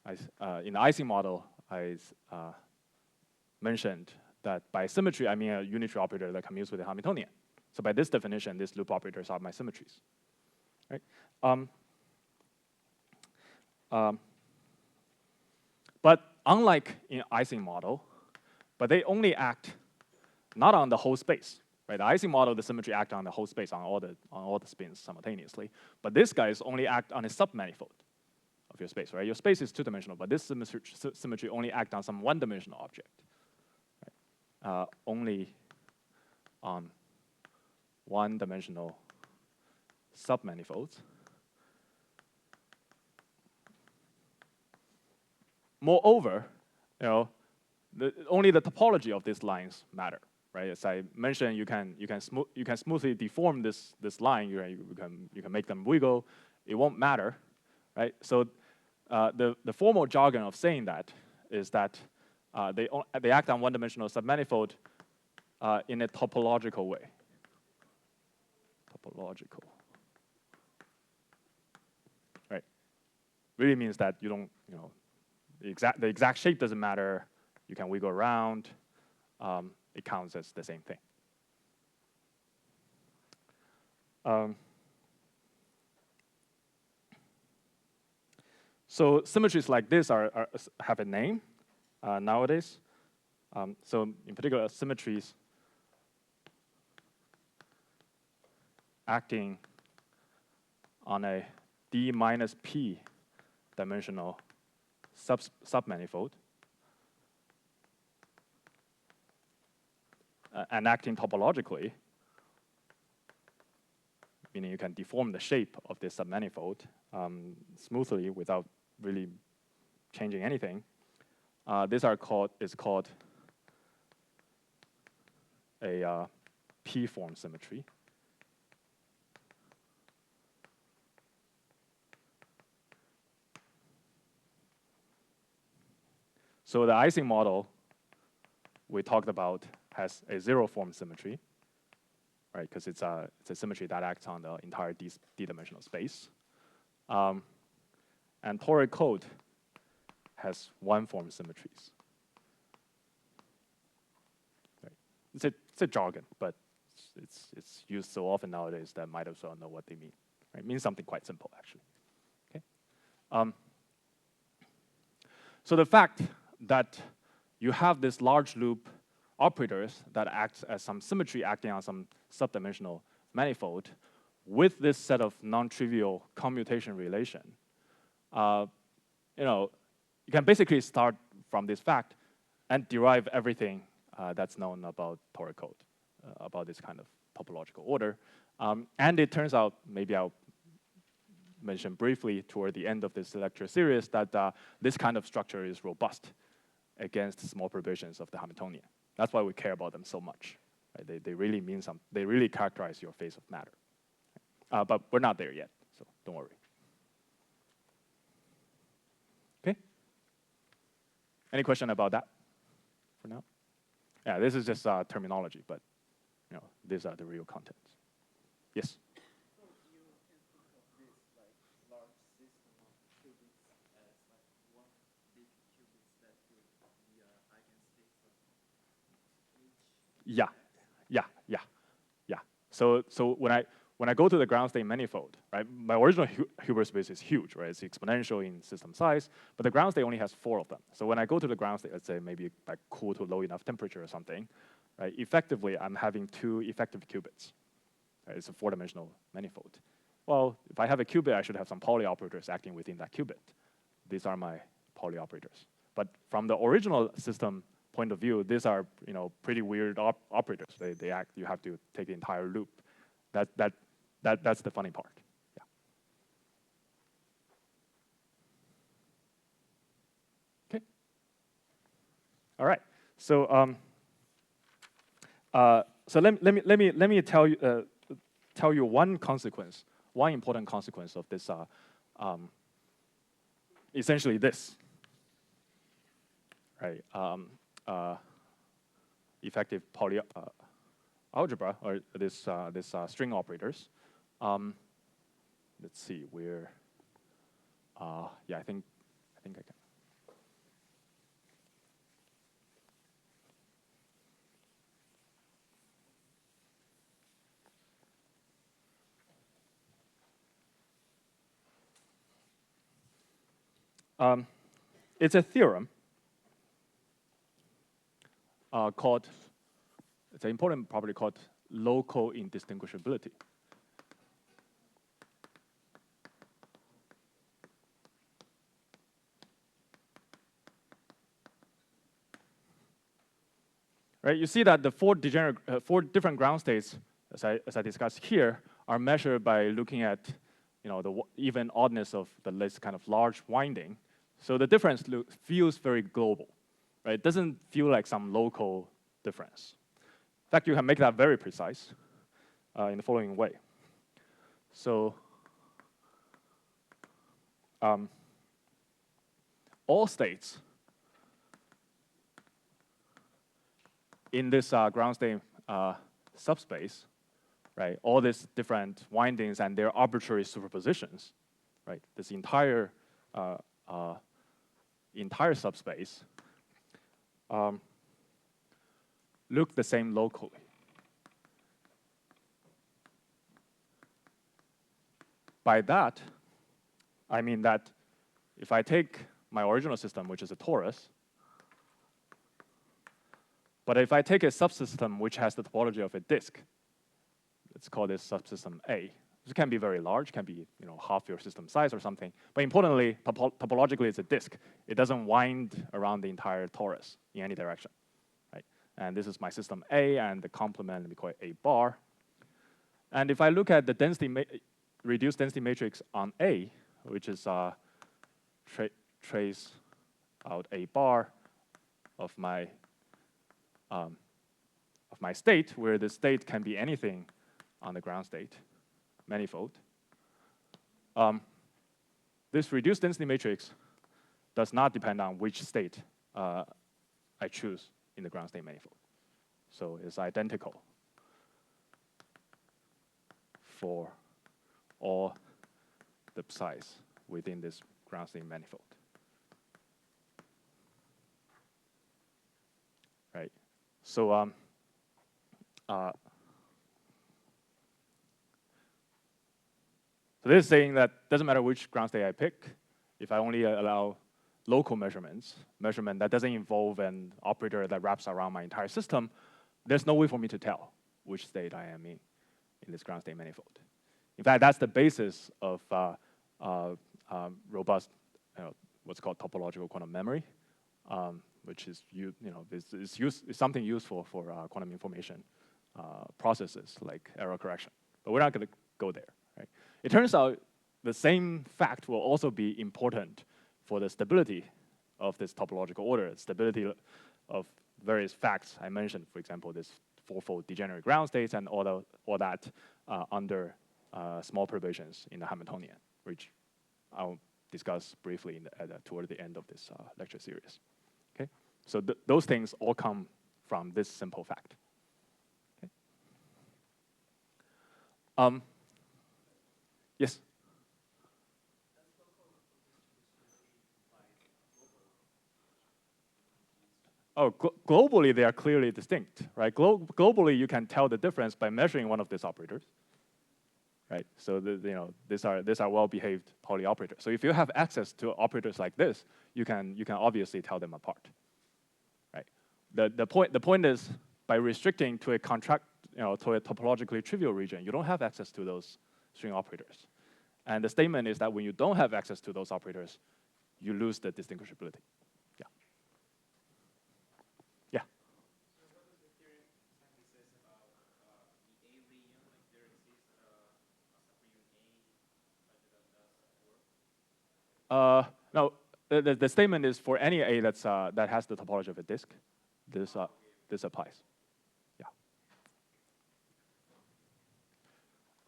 in the Ising model, I mentioned that by symmetry, I mean a unitary operator that commutes with the Hamiltonian. So by this definition, these loop operators are my symmetries. Right? But unlike in Ising model, but they only act not on the whole space. Right? The Ising model, the symmetry act on the whole space, on all the spins simultaneously. But this guys only act on a submanifold of your space. Right? Your space is 2-dimensional, but this symmetry only act on some 1-dimensional object. Right? Only on 1-dimensional submanifolds. Moreover, only the topology of these lines matter, right? As I mentioned, you can smoothly deform this line. You can make them wiggle. It won't matter, right? So the formal jargon of saying that is that they act on 1-dimensional submanifold in a topological way. Topological, right? Really means that you don't, the exact shape doesn't matter. You can wiggle around. It counts as the same thing. So symmetries like this have a name nowadays. So in particular, symmetries acting on a D minus P dimensional submanifold and acting topologically, meaning you can deform the shape of this submanifold smoothly without really changing anything. This is called a P-form symmetry. So the Ising model we talked about has a 0-form symmetry, right? Because it's a symmetry that acts on the entire D-dimensional space. And toric code has one-form symmetries. Right. It's a jargon, but it's used so often nowadays that I might as well know what they mean. Right? It means something quite simple, actually. Okay. So the fact that you have this large loop operators that acts as some symmetry acting on some subdimensional manifold with this set of non-trivial commutation relation, you can basically start from this fact and derive everything that's known about Tor code, about this kind of topological order. And it turns out, maybe I'll mention briefly toward the end of this lecture series, that this kind of structure is robust against small perturbations of the Hamiltonian. That's why we care about them so much. Right? They really mean something. They really characterize your phase of matter. But we're not there yet, so don't worry. Okay? Any question about that for now? Yeah, this is just terminology, but these are the real contents. Yes? So you can think of this like large system of qubits as like one big qubits that could be eigenstates of each. Yeah. So when I go to the ground state manifold, right, my original Hilbert space is huge, right? It's exponential in system size, but the ground state only has 4 of them. So when I go to the ground state, let's say maybe like cool to low enough temperature or something, right? Effectively, I'm having 2 effective qubits. Right? It's a 4-dimensional manifold. Well, if I have a qubit, I should have some Pauli operators acting within that qubit. These are my Pauli operators. But from the original system point of view, these are pretty weird operators. They act. You have to take the entire loop. That's the funny part. Yeah. Okay. All right. So so let me tell you one consequence, one important consequence of this. Essentially this. Right. Effective Pauli algebra, or this string operators. Let's see where. Yeah, I think I can. It's a theorem called. It's an important property called local indistinguishability. Right? You see that the 4 different ground states, as I discussed here, are measured by looking at the even oddness of this kind of large winding. So the difference feels very global. Right? It doesn't feel like some local difference. In fact, you can make that very precise in the following way. So all states in this ground state subspace, right? All these different windings and their arbitrary superpositions, right? This entire subspace look the same locally. By that, I mean that if I take my original system, which is a torus, but if I take a subsystem which has the topology of a disk, let's call this subsystem A. This can be very large, can be half your system size or something. But importantly, topologically, it's a disk. It doesn't wind around the entire torus in any direction. Right? And this is my system A, and the complement, we call it A bar. And if I look at the reduced density matrix on A, which is trace out A bar of my state, where the state can be anything on the ground state manifold. This reduced density matrix does not depend on which state I choose in the ground state manifold. So it's identical for all the psi's within this ground state manifold. So so this is saying that doesn't matter which ground state I pick, if I only allow local measurement that doesn't involve an operator that wraps around my entire system, there's no way for me to tell which state I am in this ground state manifold. In fact, that's the basis of robust, what's called topological quantum memory, which is is something useful for quantum information processes like error correction. But we're not going to go there. Right? It turns out the same fact will also be important for the stability of this topological order, stability of various facts I mentioned, for example, this fourfold degenerate ground states and all that under small perturbations in the Hamiltonian, which I'll discuss briefly toward the end of this lecture series. Okay, so those things all come from this simple fact. Okay. Yes. Oh, globally they are clearly distinct, right? Globally you can tell the difference by measuring one of these operators, right? So these are well-behaved Pauli operators. So if you have access to operators like this, you can obviously tell them apart, right? The point is by restricting to a to a topologically trivial region, you don't have access to those string operators. And the statement is that when you don't have access to those operators, you lose the distinguishability. Yeah. Yeah. So what does the theorem exactly says about the A region? Like there exists a subregion A such that does work? No, the statement is for any A that has the topology of a disk, this applies.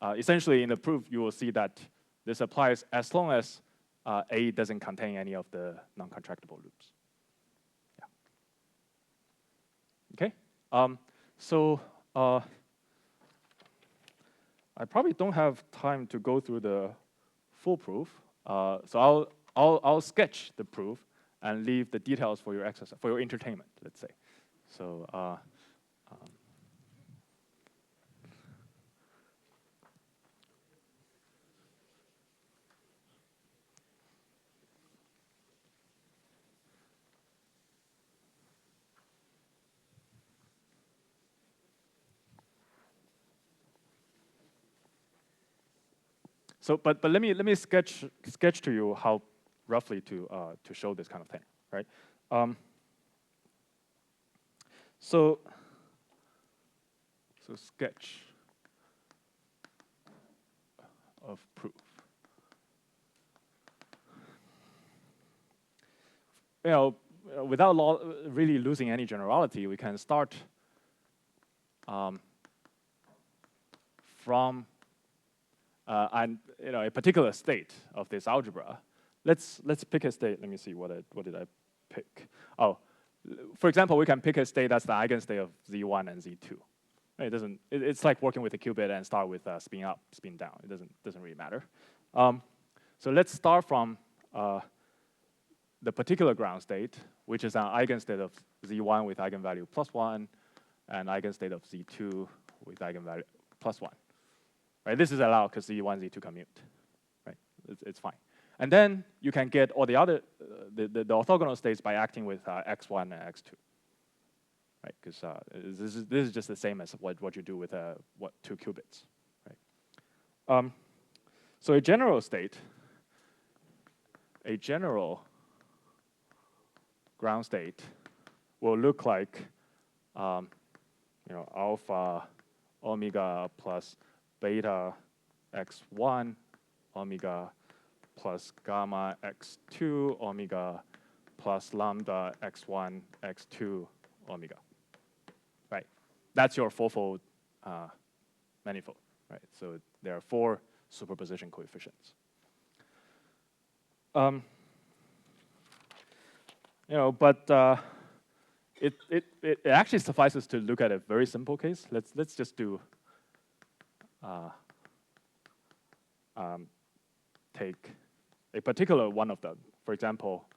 Yeah. Essentially, in the proof, you will see that this applies as long as A doesn't contain any of the non-contractible loops. Yeah. Okay. So I probably don't have time to go through the full proof. So I'll sketch the proof and leave the details for your exercise, for your entertainment, let's say. So but let me sketch to you how roughly to show this kind of thing, right? So sketch of proof. Without really losing any generality, we can start from a particular state of this algebra. Let's pick a state. Let me see what did I pick. Oh, for example, we can pick a state that's the eigenstate of Z1 and Z2. It's like working with a qubit and start with spin up, spin down. It doesn't really matter. So let's start from the particular ground state, which is an eigenstate of Z1 with eigenvalue +1, and eigenstate of Z2 with eigenvalue +1. Right? This is allowed because Z1, Z2 commute. Right? It's fine. And then you can get all the other the orthogonal states by acting with x1 and x2. Right? Because this is just the same as what you do with 2 qubits. Right? So a general state, a general ground state will look like alpha omega plus beta x1 omega plus gamma x2 omega plus lambda x1 x2 omega. Right? That's your fourfold manifold. Right? So there are 4 superposition coefficients. But it actually suffices to look at a very simple case. Let's just do take a particular one of them. For example,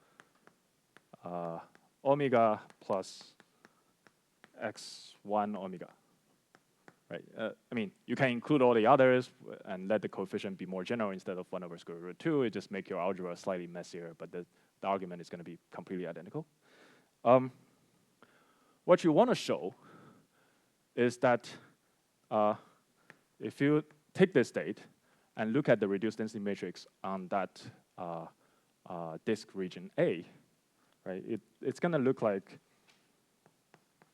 omega plus x1 omega. Right? I mean, you can include all the others and let the coefficient be more general instead of 1 over square root 2. It just make your algebra slightly messier, but the argument is going to be completely identical. What you want to show is that if you take this state and look at the reduced density matrix on that disk region A, right? It's going to look like,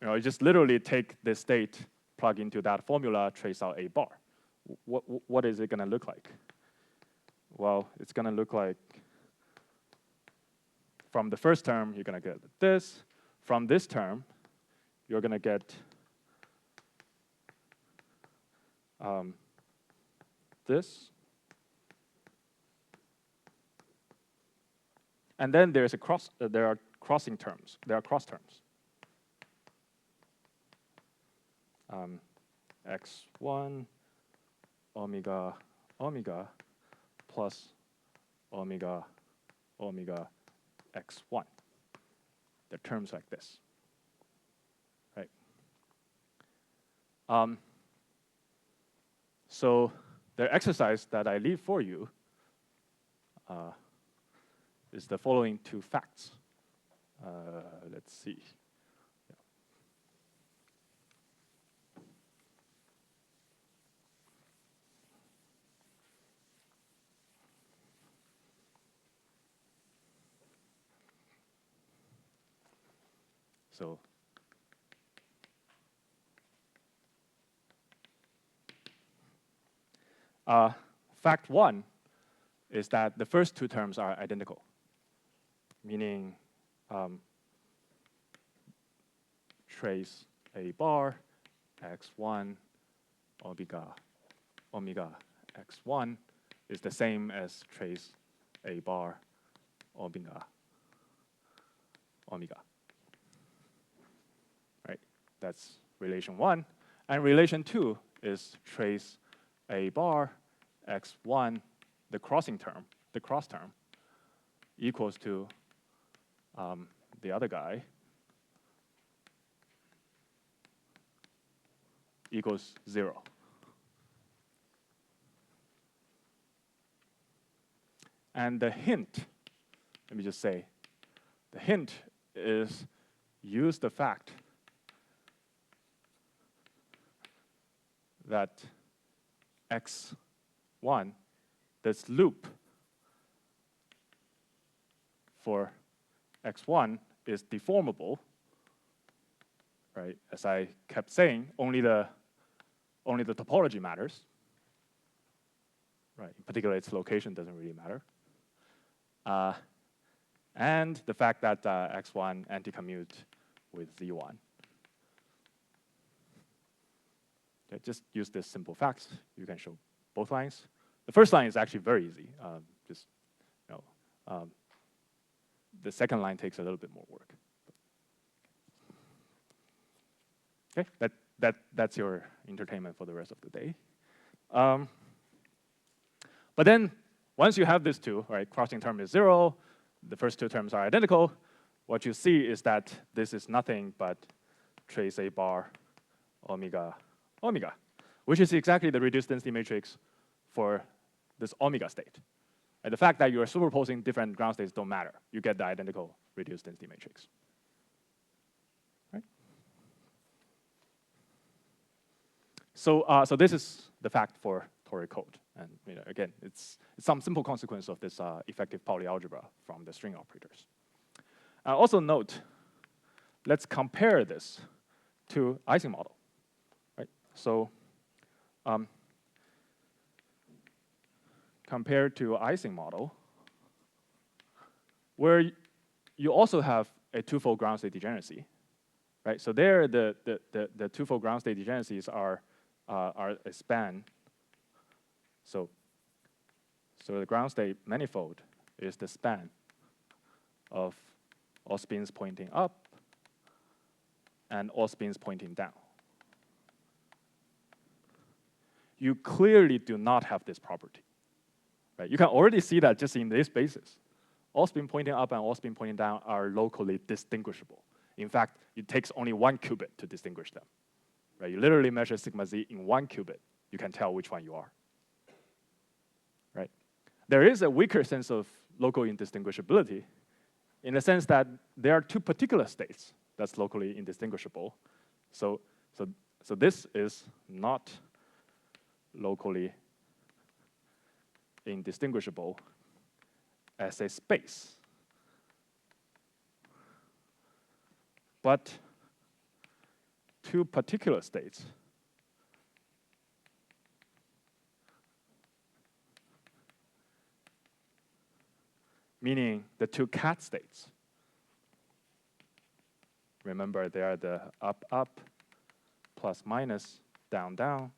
you just literally take this state, plug into that formula, trace out A bar. What is it going to look like? Well, it's going to look like, from the first term, you're going to get this. From this term, you're going to get this. And then there's there are crossing terms. There are cross terms. X1 omega omega plus omega omega x1. The terms like this, right? So the exercise that I leave for you is the following two facts. Let's see. Yeah. So fact one is that the first two terms are identical, meaning trace A bar x1 omega omega x1 is the same as trace A bar omega omega. Right? That's relation one. And relation two is trace A bar x1, the crossing term, the cross term, equals to the other guy equals 0. And the hint, let me just say, the hint is use the fact that x1, this loop for x1 is deformable, right? As I kept saying, only the topology matters, right? In particular, its location doesn't really matter. And the fact that x1 anti-commute with z1. Okay, just use this simple facts. You can show both lines. The first line is actually very easy. The second line takes a little bit more work. Okay, that's your entertainment for the rest of the day. But then, once you have these two, right, crossing term is 0, the first two terms are identical, what you see is that this is nothing but trace A bar omega omega, which is exactly the reduced density matrix for this omega state. And the fact that you are superposing different ground states don't matter. You get the identical reduced density matrix. Right? So this is the fact for Tori code. And again, it's some simple consequence of this effective Pauli algebra from the string operators. Also note, let's compare this to Ising model. Right? So compared to Ising model, where you also have a twofold ground state degeneracy, right? So there, the twofold ground state degeneracies are a span. So the ground state manifold is the span of all spins pointing up and all spins pointing down. You clearly do not have this property. Right? You can already see that just in this basis. All spin pointing up and all spin pointing down are locally distinguishable. In fact, it takes only 1 qubit to distinguish them. Right? You literally measure sigma z in 1 qubit. You can tell which one you are. Right? There is a weaker sense of local indistinguishability in the sense that there are 2 particular states that's locally indistinguishable. So this is not locally indistinguishable as a space. But 2 particular states meaning the 2 cat states. Remember, they are the up, up, plus, minus, down, down,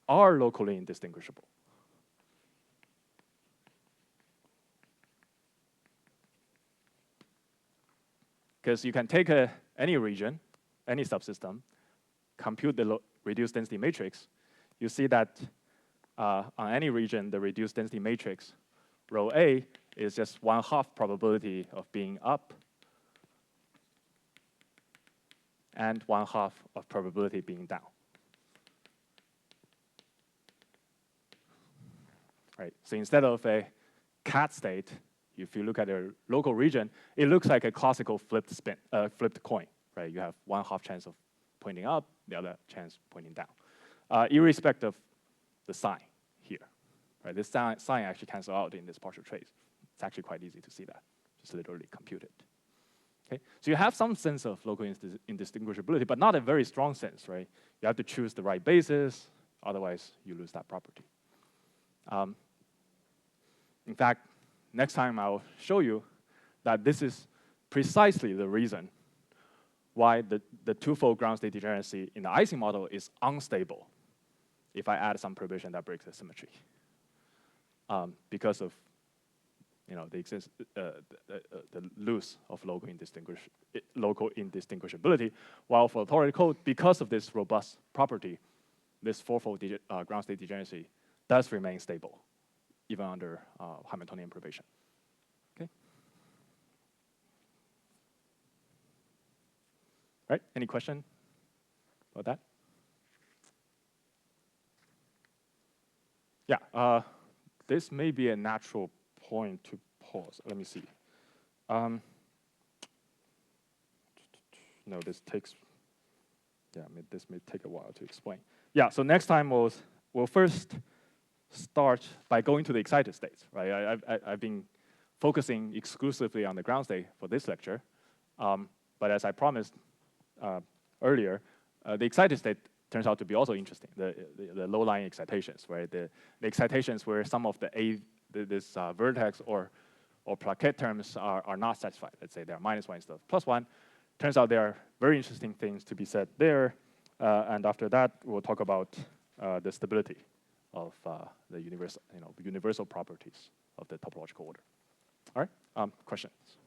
are locally indistinguishable. Because you can take any region, any subsystem, compute the reduced density matrix. You see that on any region, the reduced density matrix, rho A is just 1/2 probability of being up and 1/2 of probability being down. Right? So instead of a cat state, if you look at a local region, it looks like a classical flipped coin. Right? You have 1/2 chance of pointing up, the other chance pointing down, irrespective of the sign here. Right? This sign actually cancels out in this partial trace. It's actually quite easy to see that. Just literally compute it. Okay? So you have some sense of local indistinguishability, but not a very strong sense, right? You have to choose the right basis, otherwise you lose that property. In fact, next time I'll show you that this is precisely the reason why the twofold ground state degeneracy in the Ising model is unstable if I add some provision that breaks the symmetry. Because of the loss of local indistinguishability, while for topological, because of this robust property, this fourfold ground state degeneracy does remain stable, even under Hamiltonian probation. Okay. Right? Any question about that? Yeah. This may be a natural point to pause. Let me see. No, this may take a while to explain. Yeah, so next time we'll first start by going to the excited states, right? I've been focusing exclusively on the ground state for this lecture, but as I promised earlier, the excited state turns out to be also interesting. The low-lying excitations, right? The excitations where some of this vertex or plaquette terms are not satisfied. Let's say they're -1 instead of +1. Turns out there are very interesting things to be said there. And after that, we'll talk about the stability of the universal properties of the topological order. All right, questions?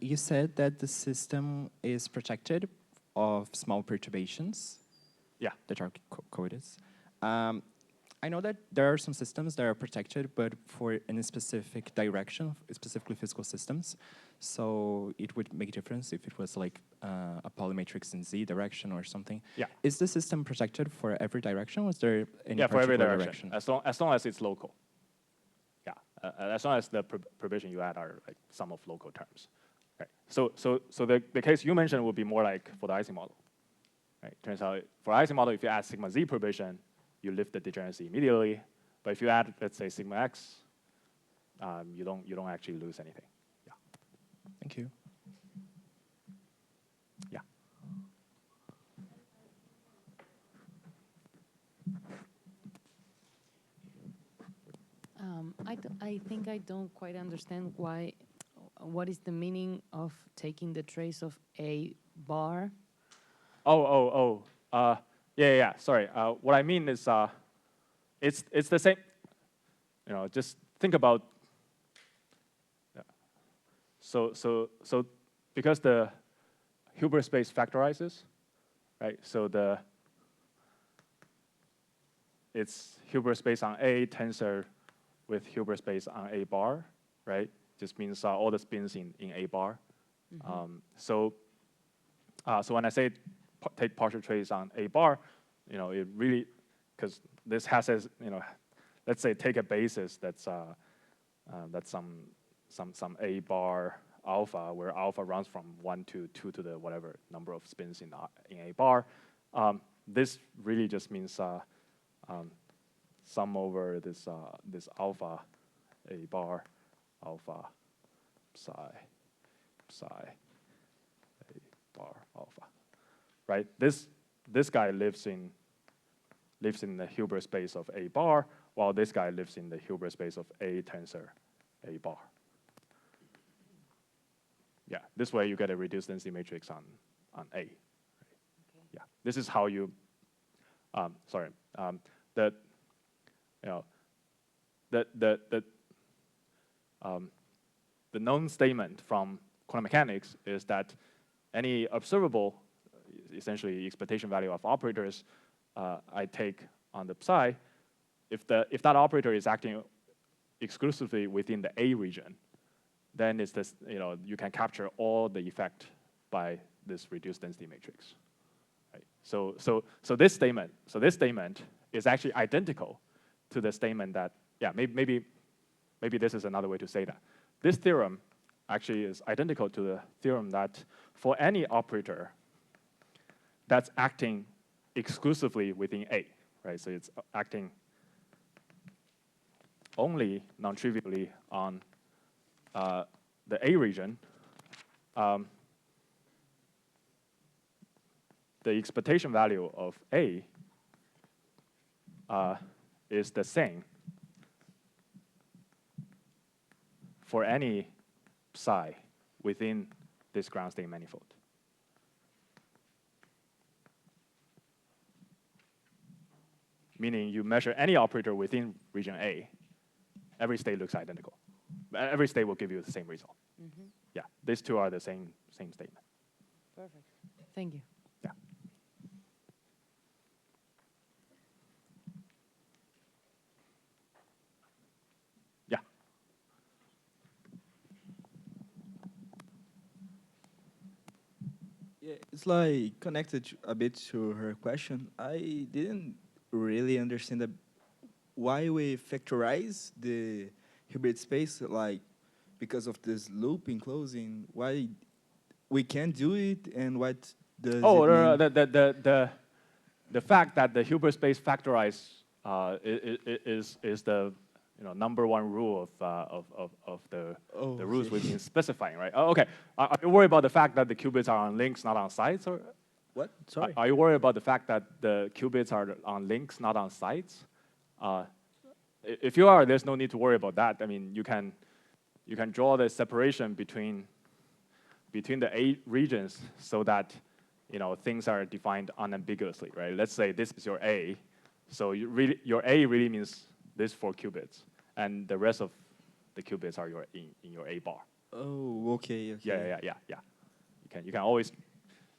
You said that the system is protected of small perturbations. Yeah. That are coordinates. I know that there are some systems that are protected, but for in a specific direction, specifically physical systems. So it would make a difference if it was like a polymatrix in Z direction or something. Yeah. Is the system protected for every direction? Was there any for every particular direction? As long as it's local. Yeah. As long as the provision you add are like sum of local terms. Right. So the case you mentioned would be more like for the Ising model. Right. Turns out for Ising model, if you add sigma Z provision, you lift the degeneracy immediately. But if you add, let's say, sigma X, you don't actually lose anything. Yeah. Thank you. Yeah. I think I don't quite understand what is the meaning of taking the trace of a bar? Yeah. Sorry. What I mean is, it's the same. Just think about. So because the Hilbert space factorizes, right? So it's Hilbert space on A tensor with Hilbert space on A bar, right? Just means all the spins in A bar. So when I say take partial trace on A bar, it really, because this has as, let's say take a basis that's some A bar alpha, where alpha runs from 1 to 2 to the whatever number of spins in A bar. This really just means sum over this alpha A bar alpha psi A bar alpha, right? This guy lives in the Hilbert space of A bar, while this guy lives in the Hilbert space of A tensor A bar. Yeah, this way you get a reduced density matrix on A. Right? Okay. Yeah, this is how you. The known statement from quantum mechanics is that any observable, essentially expectation value of operators, I take on the psi, if that operator is acting exclusively within the A region, then it's this, you can capture all the effect by this reduced density matrix. Right? So this statement is actually identical to the statement that, yeah, maybe this is another way to say that. This theorem actually is identical to the theorem that for any operator that's acting exclusively within A, right? So it's acting only non-trivially on the A region, the expectation value of A is the same for any psi within this ground state manifold. Meaning you measure any operator within region A, every state looks identical. Every state will give you the same result. Yeah, these two are the same statement. Perfect. Thank you. Yeah. Yeah. Yeah, it's like connected a bit to her question. I didn't really understand why we factorize the Hilbert space, like because of this loop enclosing. Why we can't do it, and what does it mean? The fact that the Hilbert space factorized is the number one rule of the rules we've been specifying, right? Oh, okay. Are you worried about the fact that the qubits are on links, not on sites, or What? Sorry. are you worried about the fact that the qubits are on links, not on sites? If you are, there's no need to worry about that. I mean, you can draw the separation between the A regions so that things are defined unambiguously, right? Let's say this is your A, so your A really means this 4 qubits, and the rest of the qubits are in your A bar. Oh, okay. Yeah. You can always,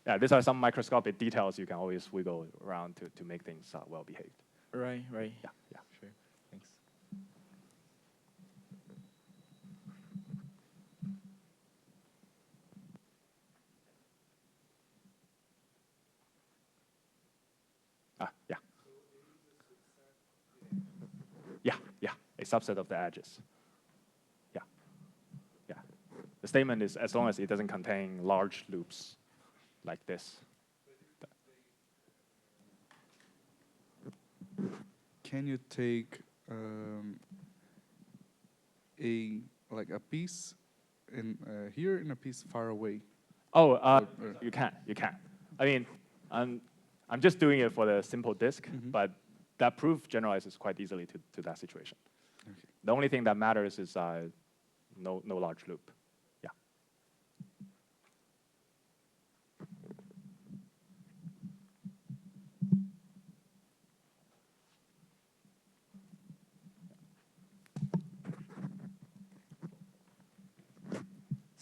yeah. These are some microscopic details you can always wiggle around to make things well behaved. Right. Yeah. Sure. Thanks. Yeah. A subset of the edges. Yeah. The statement is as long as it doesn't contain large loops like this. Can you take a piece in here and a piece far away? Oh, you can. I mean, I'm just doing it for the simple disk, but that proof generalizes quite easily to that situation. Okay. The only thing that matters is no large loop. Yeah.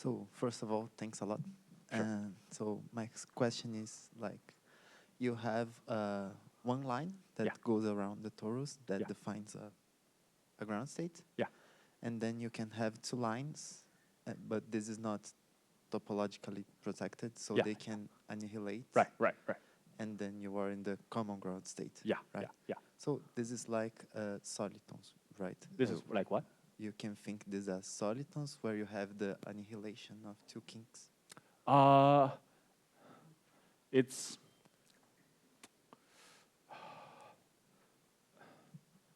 So first of all, thanks a lot. Sure. So my question is like, you have one line that Yeah. goes around the torus that Yeah. defines a ground state. Yeah. And then you can have two lines, but this is not topologically protected, so Yeah. they can annihilate. Right, right, right. And then you are in the common ground state. Yeah, right? yeah, yeah. So this is like solitons, right? This is like what? You can think these are solitons where you have the annihilation of two kinks. It's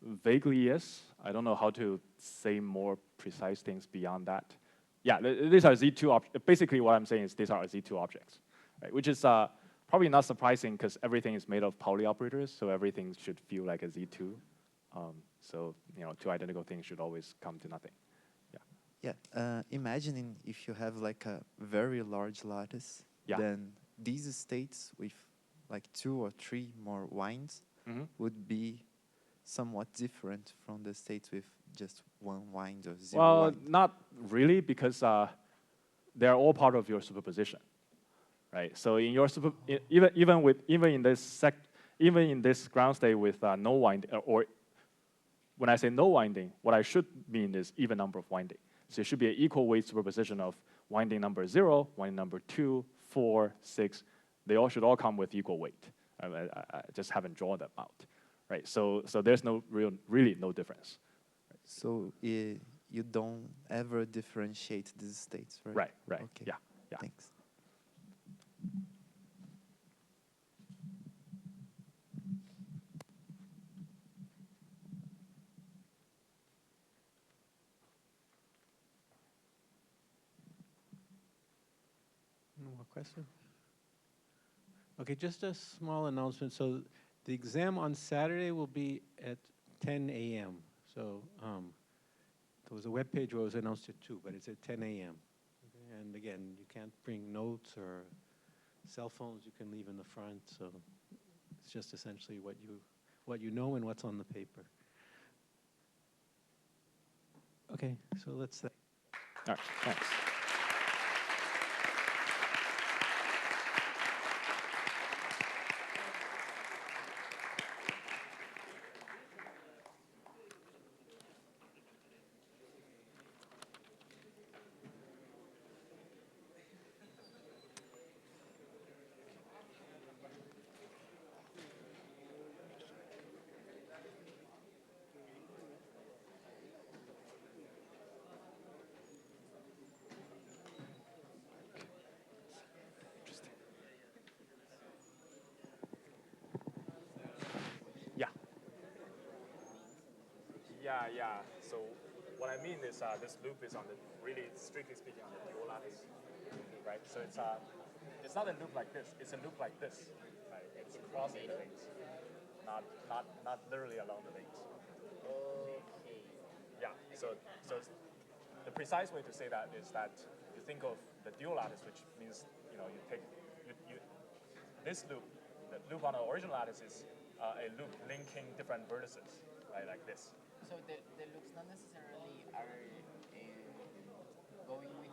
vaguely yes. I don't know how to say more precise things beyond that. Yeah, these are Z2 objects. Basically, what I'm saying is these are Z2 objects, right? Which is probably not surprising because everything is made of Pauli operators, so everything should feel like a Z2. So two identical things should always come to nothing. Yeah. Yeah, imagining if you have like a very large lattice, Yeah. then these states with like 2 or 3 more winds would be somewhat different from the states with just 1 wind or 0 Well, wind. not really, because they're all part of your superposition, right? So in your even in this ground state with no winding, or when I say no winding, what I should mean is even number of winding. So it should be an equal weight superposition of winding number 0, winding number 2, 4, 6. They all should come with equal weight. I just haven't drawn them out, right? So there's really no difference. So you don't ever differentiate these states, right? Right, right. Okay. Yeah, yeah. Thanks. No more question? Okay, just a small announcement. So the exam on Saturday will be at 10 a.m. So there was a web page where it was announced at 2, but it's at 10 a.m. Okay? And again, you can't bring notes or cell phones you can leave in the front. So it's just essentially what you know and what's on the paper. Okay, so let's. All right, thanks. Yeah. Yeah. So what I mean is this loop is on the, really strictly speaking, on the dual lattice, right? So it's not a loop like this. It's a loop like this, right? It's crossing the links, not literally along the links. Okay. Yeah. So the precise way to say that is that you think of the dual lattice, which means you take this loop. The loop on the original lattice is a loop linking different vertices, right? Like this. So the loops not necessarily are going with